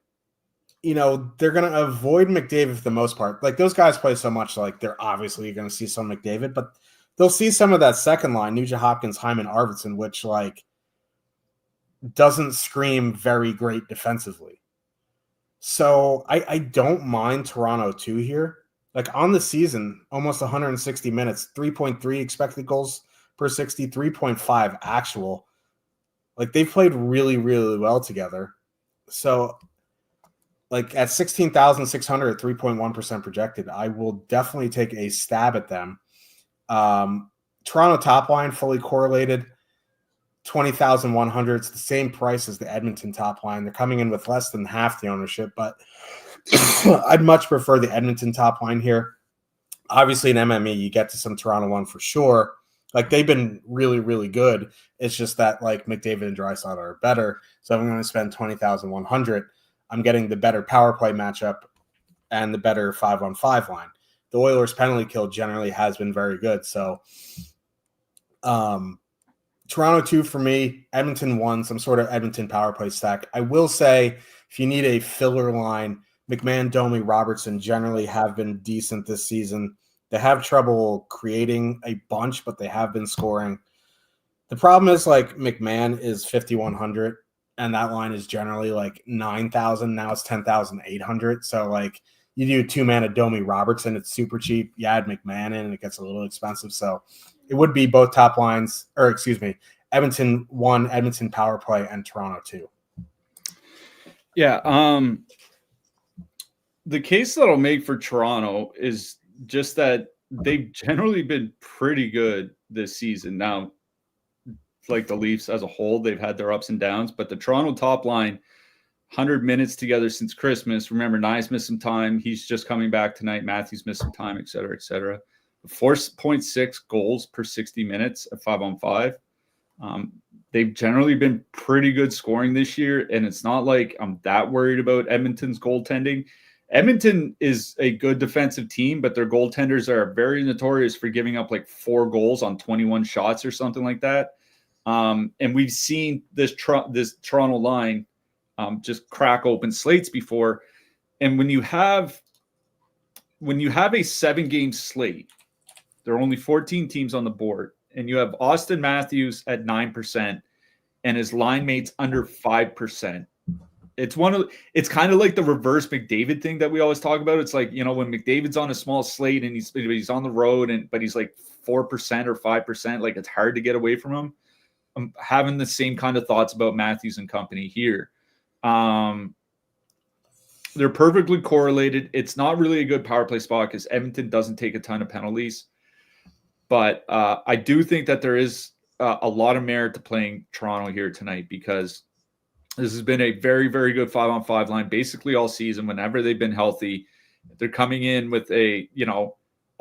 they're going to avoid McDavid for the most part. Those guys play so much, they're obviously going to see some McDavid, but they'll see some of that second line, Nugent Hopkins, Hyman, Arvidsson, which, doesn't scream very great defensively. So I don't mind Toronto too here. On the season, almost 160 minutes, 3.3 expected goals per 60, 3.5 actual. They've played really, really well together. So, at 16,600 at 3.1% projected, I will definitely take a stab at them. Toronto top line fully correlated, 20,100. It's the same price as the Edmonton top line. They're coming in with less than half the ownership, but I'd much prefer the Edmonton top line here. Obviously, in MME, you get to some Toronto one for sure. They've been really, really good. It's just that McDavid and Draisaitl are better. So if I'm going to spend 20,100, I'm getting the better power play matchup and the better 5-on-5 line. The Oilers penalty kill generally has been very good. So Toronto 2 for me, Edmonton 1, some sort of Edmonton power play stack. I will say if you need a filler line, McMahon, Domi, Robertson generally have been decent this season. They have trouble creating a bunch, but they have been scoring. The problem is McMahon is 5,100, and that line is generally 9,000. Now it's 10,800. So you do 2-man Domi, Robertson, it's super cheap. You add McMahon in, and it gets a little expensive. So it would be both top lines, Edmonton 1, Edmonton power play, and Toronto 2. Yeah. The case that I'll make for Toronto is just that they've generally been pretty good this season. Now, the Leafs as a whole, they've had their ups and downs, but the Toronto top line, 100 minutes together since Christmas. Remember, Nyes missed some time. He's just coming back tonight. Matthews missed some time, et cetera, et cetera. 4.6 goals per 60 minutes at 5-on-5. They've generally been pretty good scoring this year, and it's not like I'm that worried about Edmonton's goaltending. Edmonton is a good defensive team, but their goaltenders are very notorious for giving up like 4 goals on 21 shots or something like that. And we've seen this Toronto line just crack open slates before. And when you have a 7-game slate, there are only 14 teams on the board, and you have Austin Matthews at 9% and his line mates under 5%. It's kind of like the reverse McDavid thing that we always talk about. It's like, when McDavid's on a small slate and he's on the road but he's like 4% or 5%, like it's hard to get away from him. I'm having the same kind of thoughts about Matthews and company here. They're perfectly correlated. It's not really a good power play spot because Edmonton doesn't take a ton of penalties. But I do think that there is a lot of merit to playing Toronto here tonight because this has been a very, very good 5-on-5 line basically all season. Whenever they've been healthy, they're coming in with a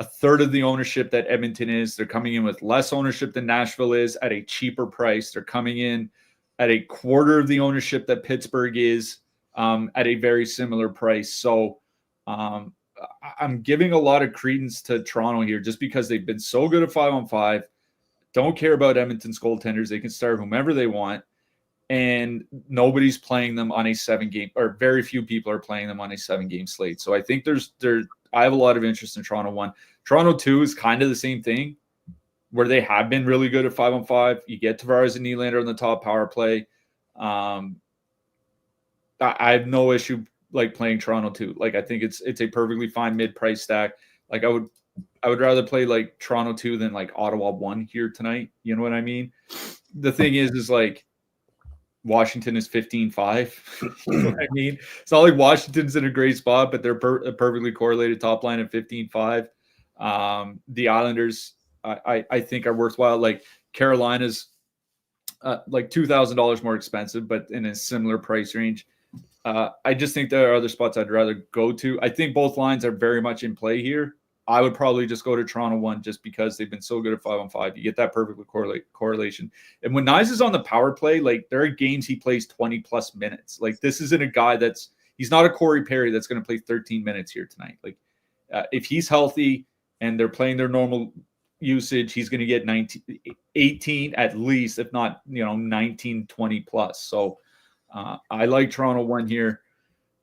third of the ownership that Edmonton is. They're coming in with less ownership than Nashville is at a cheaper price. They're coming in at a quarter of the ownership that Pittsburgh is at a very similar price. So I'm giving a lot of credence to Toronto here just because they've been so good at 5-on-5. Don't care about Edmonton's goaltenders. They can start whomever they want. And nobody's playing them on a 7-game, or very few people are playing them on a 7-game slate. So I think I have a lot of interest in Toronto 1. Toronto 2 is kind of the same thing, where they have been really good at 5-on-5. You get Tavares and Nylander on the top power play. I have no issue like playing Toronto 2. Like I think it's a perfectly fine mid-price stack. Like I would rather play like Toronto 2 than like Ottawa 1 here tonight. You know what I mean? The thing is like Washington is 15-5. You know what I mean? It's not like Washington's in a great spot, but they're a perfectly correlated top line at 15-5. The Islanders, I think, are worthwhile. Like Carolina's like $2,000 more expensive, but in a similar price range. I just think there are other spots I'd rather go to. I think both lines are very much in play here. I would probably just go to Toronto 1 just because they've been so good at 5-on-5. You get that perfectly correlation. And when Nyes is on the power play, like there are games he plays 20+ minutes. Like this isn't a guy he's not a Corey Perry that's going to play 13 minutes here tonight. Like if he's healthy and they're playing their normal usage, he's going to get 18 at least, if not, 19, 20+. So I like Toronto 1 here.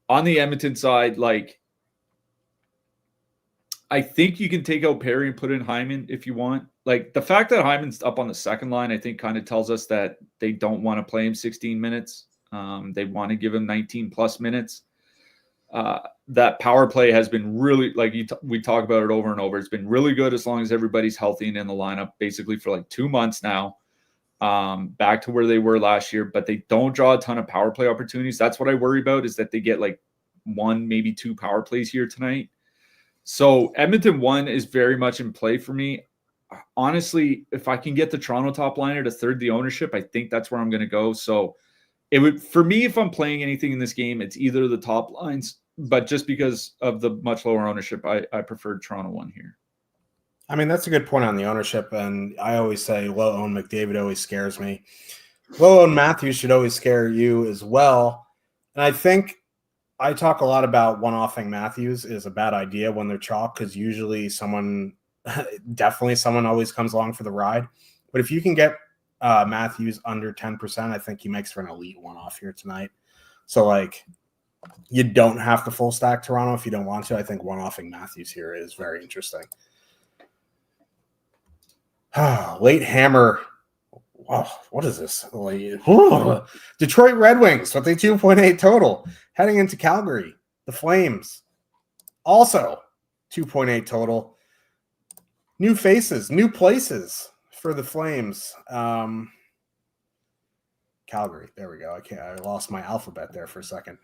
On the Edmonton side, like I think you can take out Perry and put in Hyman if you want. Like the fact that Hyman's up on the second line, I think kind of tells us that they don't want to play him 16 minutes. They want to give him 19+ minutes. That power play has been really, like we talk about it over and over. It's been really good as long as everybody's healthy and in the lineup, basically for like 2 months now. Back to where they were last year, but they don't draw a ton of power play opportunities. That's what I worry about, is that they get like 1, maybe 2 power plays here tonight. So Edmonton 1 is very much in play for me. Honestly, if I can get the Toronto top liner to third the ownership, I think that's where I'm going to go. So it would, for me, if I'm playing anything in this game, it's either the top lines, but just because of the much lower ownership, I prefer Toronto 1 here. I mean, that's a good point on the ownership. And I always say low-owned McDavid always scares me. Low-owned Matthews should always scare you as well. And I think I talk a lot about one-offing Matthews is a bad idea when they're chalk, because usually definitely someone always comes along for the ride. But if you can get Matthews under 10%, I think he makes for an elite one-off here tonight. So, like, you don't have to full stack Toronto if you don't want to. I think one-offing Matthews here is very interesting. Late hammer. Oh, what is this? Detroit Red Wings with a 2.8 total. Heading into Calgary. The Flames. Also 2.8 total. New faces, new places for the Flames. Calgary. There we go. I lost my alphabet there for a second.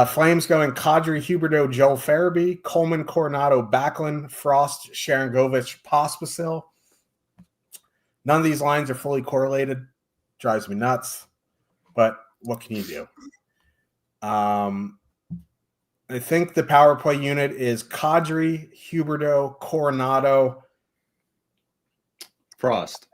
Flames going Kadri, Huberdeau, Joel Farabee, Coleman, Coronado, Backlund, Frost, Sharangovich, Pospisil. None of these lines are fully correlated. Drives me nuts. But what can you do? I think the power play unit is Kadri, Huberdeau, Coronado, Frost.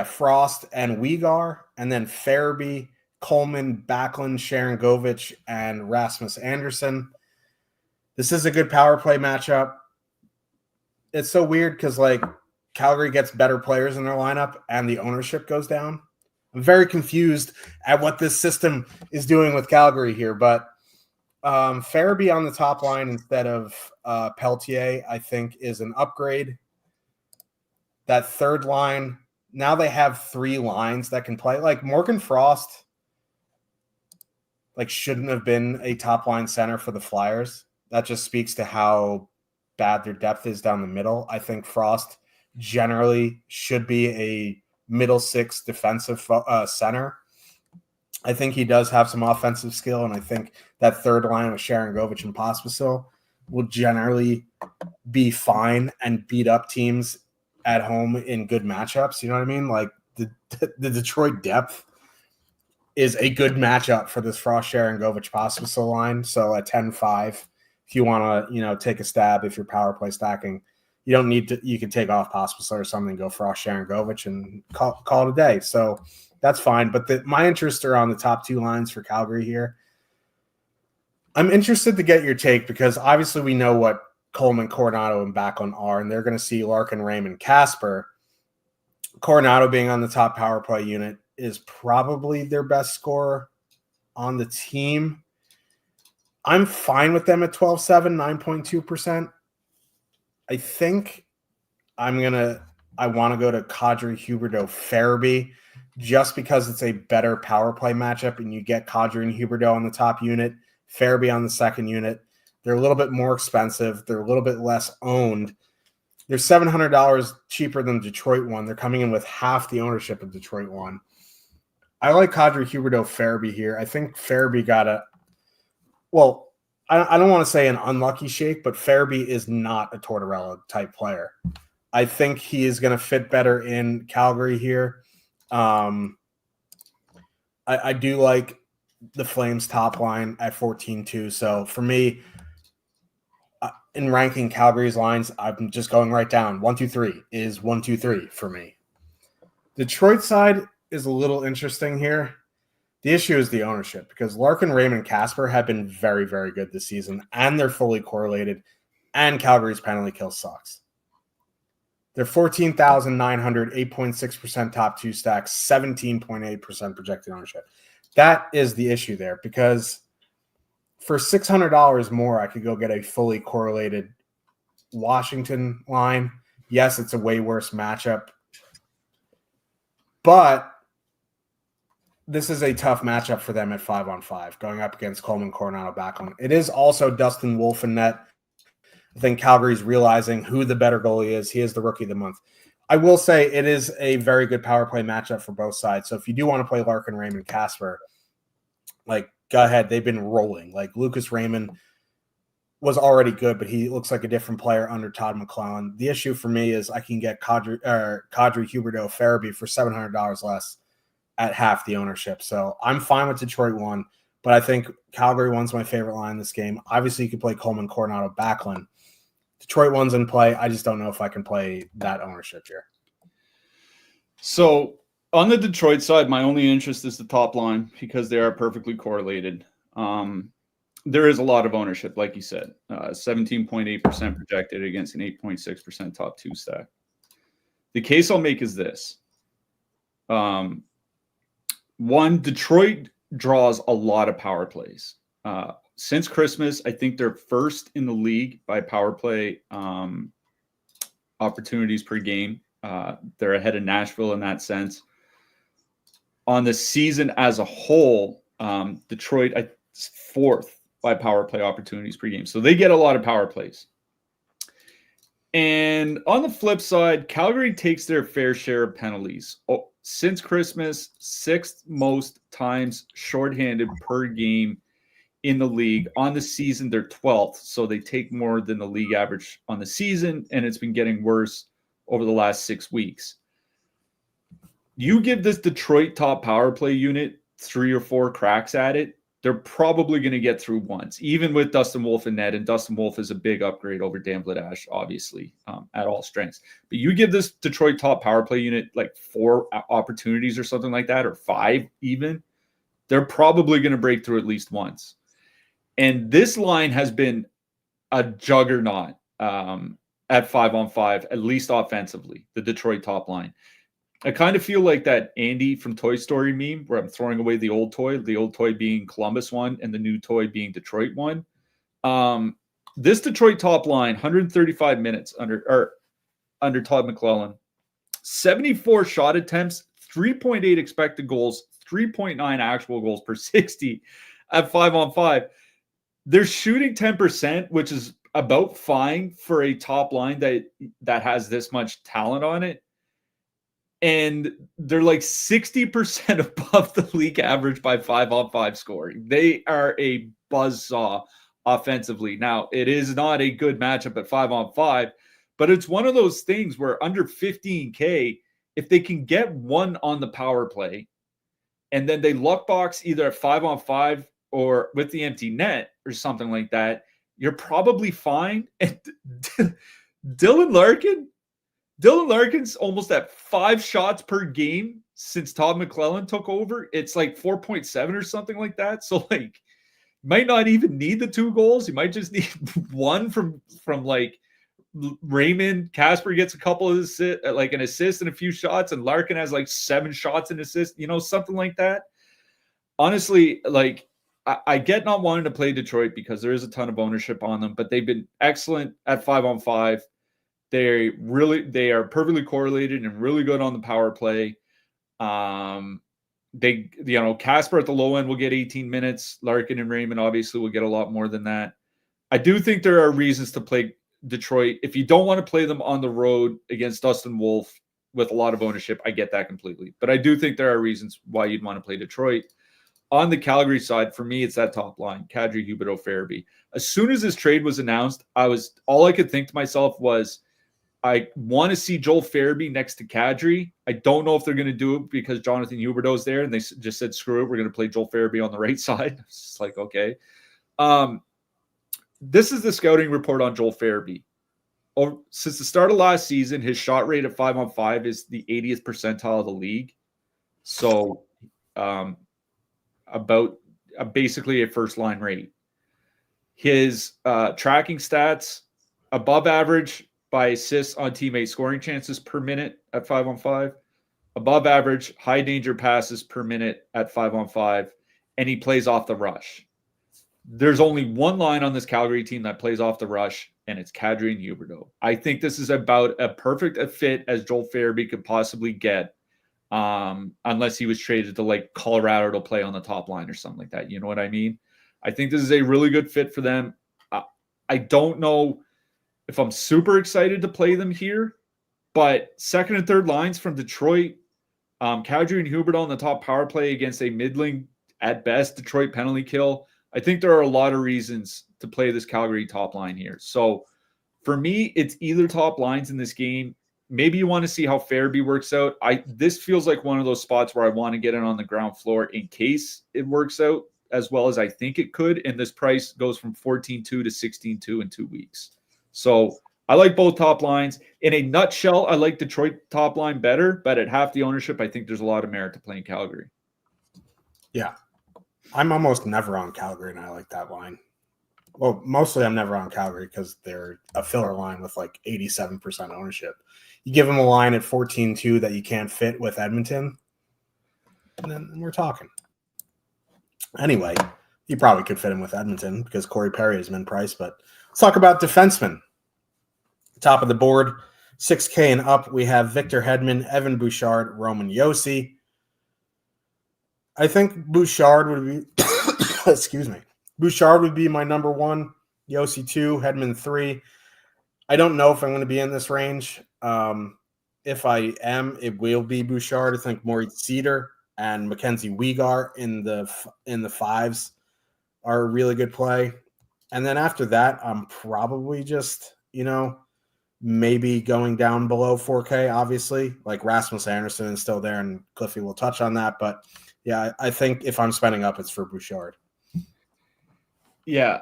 Frost and Uyghur, and then Farabee, Coleman, Backlund, Sharangovich, and Rasmus Anderson. This is a good power play matchup. It's so weird because like Calgary gets better players in their lineup and the ownership goes down. I'm very confused at what this system is doing with Calgary here, but Farabee on the top line instead of Peltier, I think, is an upgrade. That third line, now they have 3 lines that can play. Like Morgan Frost, like shouldn't have been a top line center for the Flyers. That just speaks to how bad their depth is down the middle. I think Frost generally should be a middle 6 defensive center. I think he does have some offensive skill, and I think that third line with Sharangovich and Pospisil will generally be fine and beat up teams at home in good matchups. You know what I mean? Like the Detroit depth is a good matchup for this Frost, Sharangovich, Pospisil line. So at 10-5, if you want to, take a stab, if you're power play stacking, you don't need to. You can take off Pospisil or something, go Frost, Sharangovich, and call it a day. So that's fine. But my interests are on the top 2 lines for Calgary here. I'm interested to get your take because obviously we know what Coleman, Coronado, and Backlund are, and they're going to see Larkin, Raymond, Casper. Coronado being on the top power play unit is probably their best scorer on the team. I'm fine with them at 12-7, 9.2%. I think I want to go to Kadri, Huberdeau, Farabee just because it's a better power play matchup and you get Kadri and Huberdeau on the top unit, Farabee on the second unit. They're a little bit more expensive. They're a little bit less owned. They're $700 cheaper than Detroit one. They're coming in with half the ownership of Detroit one. I like Kadri, Huberdeau, Farabee here. I think Farabee got I don't want to say an unlucky shake, but Farabee is not a Tortorella type player. I think he is going to fit better in Calgary here. I do like the Flames top line at 14-2. So for me, in ranking Calgary's lines, I'm just going right down. 1, 2, 3 is 1, 2, 3 for me. Detroit side is a little interesting here. The issue is the ownership because Larkin, Raymond, Casper have been very, very good this season, and they're fully correlated, and Calgary's penalty kill sucks. They're 14,900, 8.6% top 2 stacks, 17.8% projected ownership. That is the issue there because for $600 more, I could go get a fully correlated Washington line. Yes, it's a way worse matchup, but this is a tough matchup for them at 5-on-5, going up against Coleman, Coronado, Backlund. It is also Dustin Wolf in net. I think Calgary's realizing who the better goalie is. He is the rookie of the month. I will say it is a very good power play matchup for both sides. So if you do want to play Larkin, Raymond, Casper, go ahead. They've been rolling. Lucas Raymond was already good, but he looks like a different player under Todd McClellan. The issue for me is I can get Kadri, Huberdeau, Farabee for $700 less at half the ownership. So I'm fine with Detroit 1, but I think Calgary 1's my favorite line in this game. Obviously, you could play Coleman, Coronado, Backlund. Detroit 1's in play. I just don't know if I can play that ownership here. So on the Detroit side, my only interest is the top line because they are perfectly correlated. There is a lot of ownership, like you said, 17.8% projected against an 8.6% top 2 stack. The case I'll make is this. One, Detroit draws a lot of power plays. Since Christmas, I think they're first in the league by power play opportunities per game. They're ahead of Nashville in that sense. On the season as a whole, Detroit is 4th by power play opportunities per game. So they get a lot of power plays. And on the flip side, Calgary takes their fair share of penalties. Since Christmas, 6th most times shorthanded per game in the league. On the season, they're 12th, so they take more than the league average on the season, and it's been getting worse over the last 6 weeks. You give this Detroit top power play unit 3 or 4 cracks at it, they're probably going to get through once, even with Dustin Wolf and net. And Dustin Wolf is a big upgrade over Dan Vladash, obviously, at all strengths. But you give this Detroit top power play unit like 4 opportunities or something like that, or 5 even, they're probably going to break through at least once. And this line has been a juggernaut at 5-on-5, at least offensively, the Detroit top line. I kind of feel like that Andy from Toy Story meme where I'm throwing away the old toy being Columbus one and the new toy being Detroit one. This Detroit top line, 135 minutes under Todd McClellan, 74 shot attempts, 3.8 expected goals, 3.9 actual goals per 60 at 5-on-5. They're shooting 10%, which is about fine for a top line that has this much talent on it. And they're like 60% above the league average by 5-on-5 scoring. They are a buzzsaw offensively. Now, it is not a good matchup at 5-on-5, but it's one of those things where under 15K, if they can get one on the power play, and then they luck box either at 5-on-5 or with the empty net or something like that, you're probably fine. And Dylan Larkin's almost at 5 shots per game since Todd McClellan took over. It's like 4.7 or something like that. So like, might not even need the 2 goals. You might just need one from like Raymond. Casper gets a couple of assists, like an assist and a few shots, and Larkin has like 7 shots and assists, something like that. Honestly, like I get not wanting to play Detroit because there is a ton of ownership on them, but they've been excellent at 5-on-5. They are perfectly correlated and really good on the power play. Casper at the low end will get 18 minutes. Larkin and Raymond obviously will get a lot more than that. I do think there are reasons to play Detroit. If you don't want to play them on the road against Dustin Wolf with a lot of ownership, I get that completely. But I do think there are reasons why you'd want to play Detroit. On the Calgary side, for me, it's that top line, Kadri, Huberdeau, Farabee. As soon as this trade was announced, all I could think to myself was, I want to see Joel Farabee next to Kadri. I don't know if they're going to do it because Jonathan Huberdeau's there, and they just said, screw it, we're going to play Joel Farabee on the right side. It's just like, okay. This is the scouting report on Joel Farabee. Since the start of last season, his shot rate at 5-on-5 is the 80th percentile of the league. So about basically a first-line rate. His tracking stats, above average by assists on teammate scoring chances per minute at 5-on-5, above average high danger passes per minute at 5-on-5, and he plays off the rush. There's only one line on this Calgary team that plays off the rush, and it's Kadri and Huberdeau. I think this is about a perfect fit as Joel Farabee could possibly get, unless he was traded to like Colorado to play on the top line or something like that. You know what I mean? I think this is a really good fit for them. I don't know if I'm super excited to play them here, but second and third lines from Detroit, Kadri and Huberdeau on the top power play against a middling, at best, Detroit penalty kill. I think there are a lot of reasons to play this Calgary top line here. So for me, it's either top lines in this game. Maybe you want to see how Farabee works out. This feels like one of those spots where I want to get it on the ground floor in case it works out as well as I think it could. And this price goes from 14.2 to 16.2 in 2 weeks. So I like both top lines. In a nutshell, I like Detroit top line better, but at half the ownership, I think there's a lot of merit to playing Calgary. Yeah. I'm almost never on Calgary, and I like that line. Well, mostly I'm never on Calgary because they're a filler line with like 87% ownership. You give them a line at 14.2 that you can't fit with Edmonton, and then we're talking. Anyway, you probably could fit him with Edmonton because Corey Perry has been priced, but let's talk about defensemen. Top of the board, 6K and up, we have Victor Hedman, Evan Bouchard, Roman Josi. I think Bouchard would be Bouchard would be my number 1, Josi 2, Hedman 3. I don't know if I'm going to be in this range. If I am, it will be Bouchard. I think Moritz Seider and Mackenzie Weegar in the fives are a really good play. And then after that, I'm probably just, maybe going down below 4K, obviously. Like Rasmus Anderson is still there, and Cliffy will touch on that. But, yeah, I think if I'm spending up, it's for Bouchard. Yeah.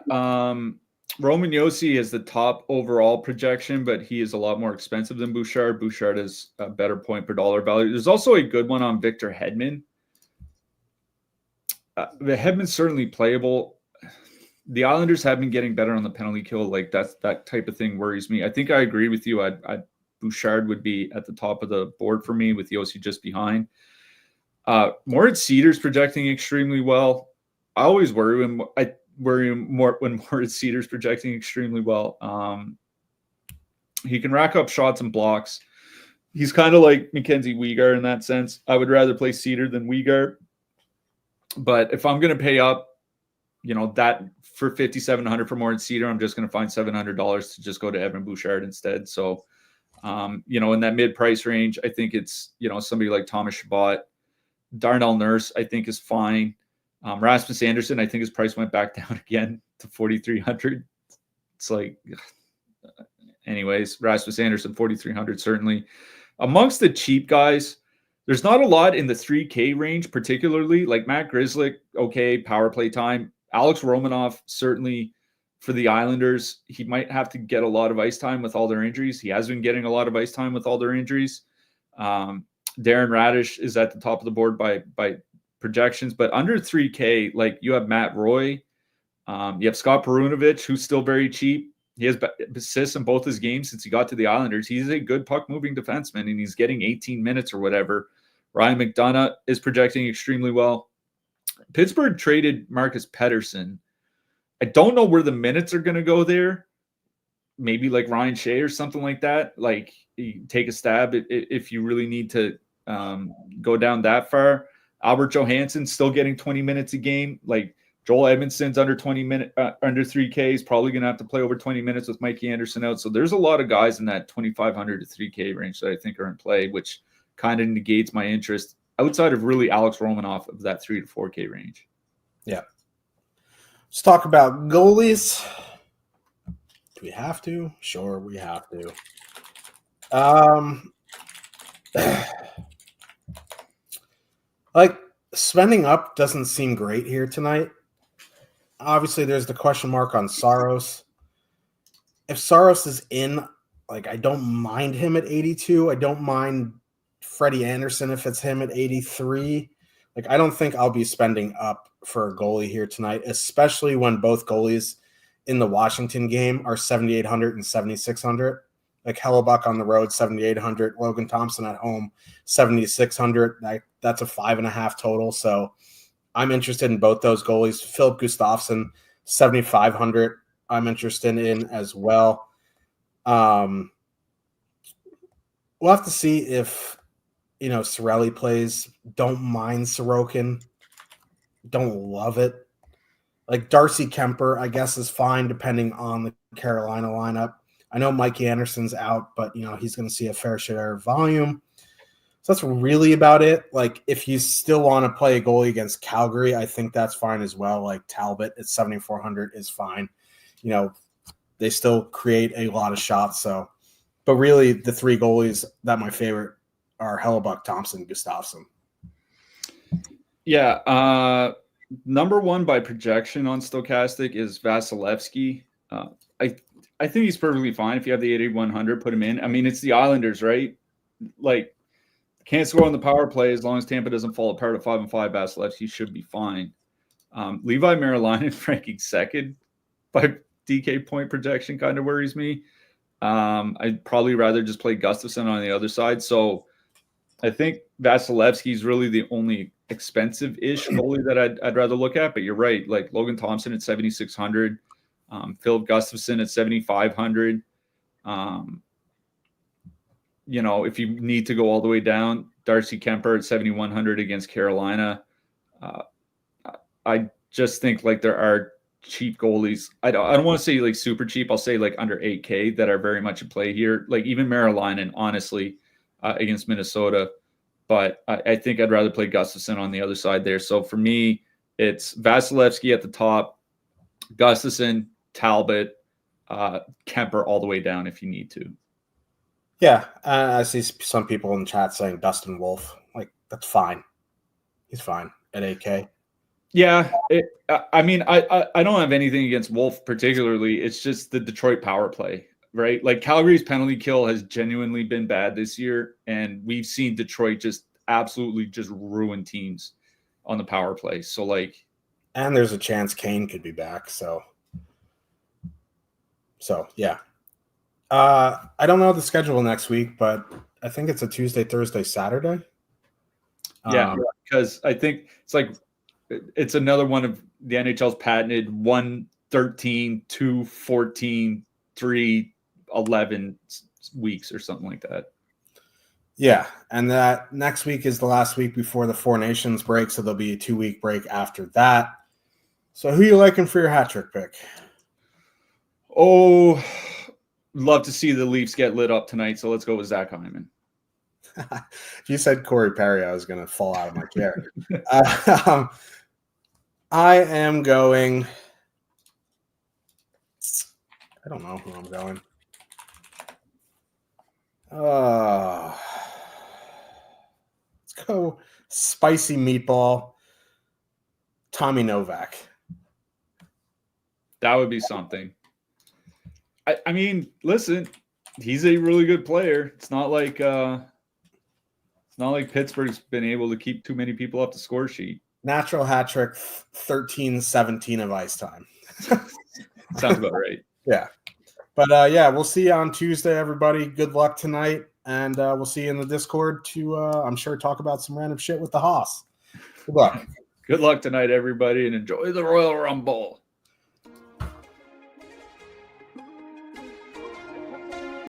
Roman Yossi is the top overall projection, but he is a lot more expensive than Bouchard. Bouchard is a better point per dollar value. There's also a good one on Victor Hedman. The Hedman's certainly playable. The Islanders have been getting better on the penalty kill. Like that type of thing worries me. I think I agree with you. Bouchard would be at the top of the board for me with Yossi just behind. Moritz Seider's projecting extremely well. I always worry more when Moritz Seider's projecting extremely well. He can rack up shots and blocks. He's kind of like Mackenzie Weegar in that sense. I would rather play Seider than Weegar. But if I'm going to pay up, that for $5,700 for Moritz Seider, I'm just going to find $700 to just go to Evan Bouchard instead. So, in that mid-price range, I think it's, somebody like Thomas Chabot. Darnell Nurse, I think, is fine. Rasmus Anderson, I think his price went back down again to $4,300. It's like, anyways, Rasmus Anderson, $4,300, certainly. Amongst the cheap guys, there's not a lot in the 3K range, particularly. Like Matt Grzelcyk, okay, power play time. Alex Romanov, certainly for the Islanders, he might have to get a lot of ice time with all their injuries. He has been getting a lot of ice time with all their injuries. Darren Radish is at the top of the board by projections, but under 3K, like you have Matt Roy, you have Scott Perunovich, who's still very cheap. He has assists in both his games since he got to the Islanders. He's a good puck-moving defenseman, and he's getting 18 minutes or whatever. Ryan McDonough is projecting extremely well. Pittsburgh traded Marcus Pettersson. I don't know where the minutes are going to go there. Maybe like Ryan Shea or something like that. Like, you take a stab if you really need to go down that far. Albert Johansson's still getting 20 minutes a game. Like, Joel Edmondson's under 20 minutes, under 3K. He's probably going to have to play over 20 minutes with Mikey Anderson out. So there's a lot of guys in that 2,500 to 3K range that I think are in play, which kind of negates my interest outside of really Alex Romanoff of that 3 to 4K range. Yeah. Let's talk about goalies. Do we have to? Sure, we have to. Like, spending up doesn't seem great here tonight. Obviously, there's the question mark on Saros. If Saros is in, like, I don't mind him at 82. I don't mind Freddie Anderson if it's him at 83. Like, I don't think I'll be spending up for a goalie here tonight, especially when both goalies in the Washington game are 7,800 and 7,600. Like, Hellebuck on the road, 7,800. Logan Thompson at home, 7,600. That's a 5.5 total. So I'm interested in both those goalies. Philip Gustafsson, 7,500. I'm interested in as well. We'll have to see if, Cirelli plays. Don't mind Sorokin. Don't love it. Like, Darcy Kemper, I guess, is fine depending on the Carolina lineup. I know Mikey Anderson's out, but, he's going to see a fair share of volume. So that's really about it. Like, if you still want to play a goalie against Calgary, I think that's fine as well. Like, Talbot at 7,400 is fine. They still create a lot of shots. So, but really the three goalies that my favorite are Hellebuck, Thompson, Gustafsson. Yeah. Number one by projection on Stochastic is Vasilevsky. I think he's perfectly fine. If you have the 8,100, put him in. I mean, it's the Islanders, right? Like, can't score on the power play as long as Tampa doesn't fall apart at 5-5. Vasilevsky should be fine. Levi Marilainen ranking second by DK point projection kind of worries me. I'd probably rather just play Gustafsson on the other side. So I think Vasilevsky is really the only expensive-ish goalie that I'd rather look at. But you're right. Like, Logan Thompson at 7,600. Philip Gustafsson at 7,500. If you need to go all the way down, Darcy Kemper at 7,100 against Carolina. I just think like there are cheap goalies. I don't want to say like super cheap. I'll say like under 8K that are very much in play here. Like even Marilainen, honestly, against Minnesota. But I think I'd rather play Gustafsson on the other side there. So for me, it's Vasilevsky at the top, Gustafsson, Talbot, Kemper all the way down if you need to. Yeah, I see some people in the chat saying Dustin Wolf. Like, that's fine. He's fine at 8K. Yeah, I mean, I don't have anything against Wolf particularly. It's just the Detroit power play, right? Like Calgary's penalty kill has genuinely been bad this year, and we've seen Detroit just absolutely just ruin teams on the power play. So like, and there's a chance Kane could be back. So yeah. I don't know the schedule next week, but I think it's a Tuesday, Thursday, Saturday. Yeah, because I think it's another one of the NHL's patented 1-13, 2-14, 3-11 weeks or something like that. Yeah, and that next week is the last week before the Four Nations break, so there'll be a 2-week break after that. So who you liking for your hat trick pick? Oh, love to see the Leafs get lit up tonight, so let's go with Zach Hyman. If you said Corey Perry, I was going to fall out of my chair. I am going. I don't know who I'm going. Let's go spicy meatball. Tommy Novak. That would be something. I mean, listen, he's a really good player. It's not like Pittsburgh's been able to keep too many people off the score sheet. Natural hat trick, 13-17 of ice time. Sounds about right. Yeah. But yeah, we'll see you on Tuesday, everybody. Good luck tonight. And we'll see you in the Discord to, I'm sure, talk about some random shit with the Haas. Good luck. Good luck tonight, everybody, and enjoy the Royal Rumble.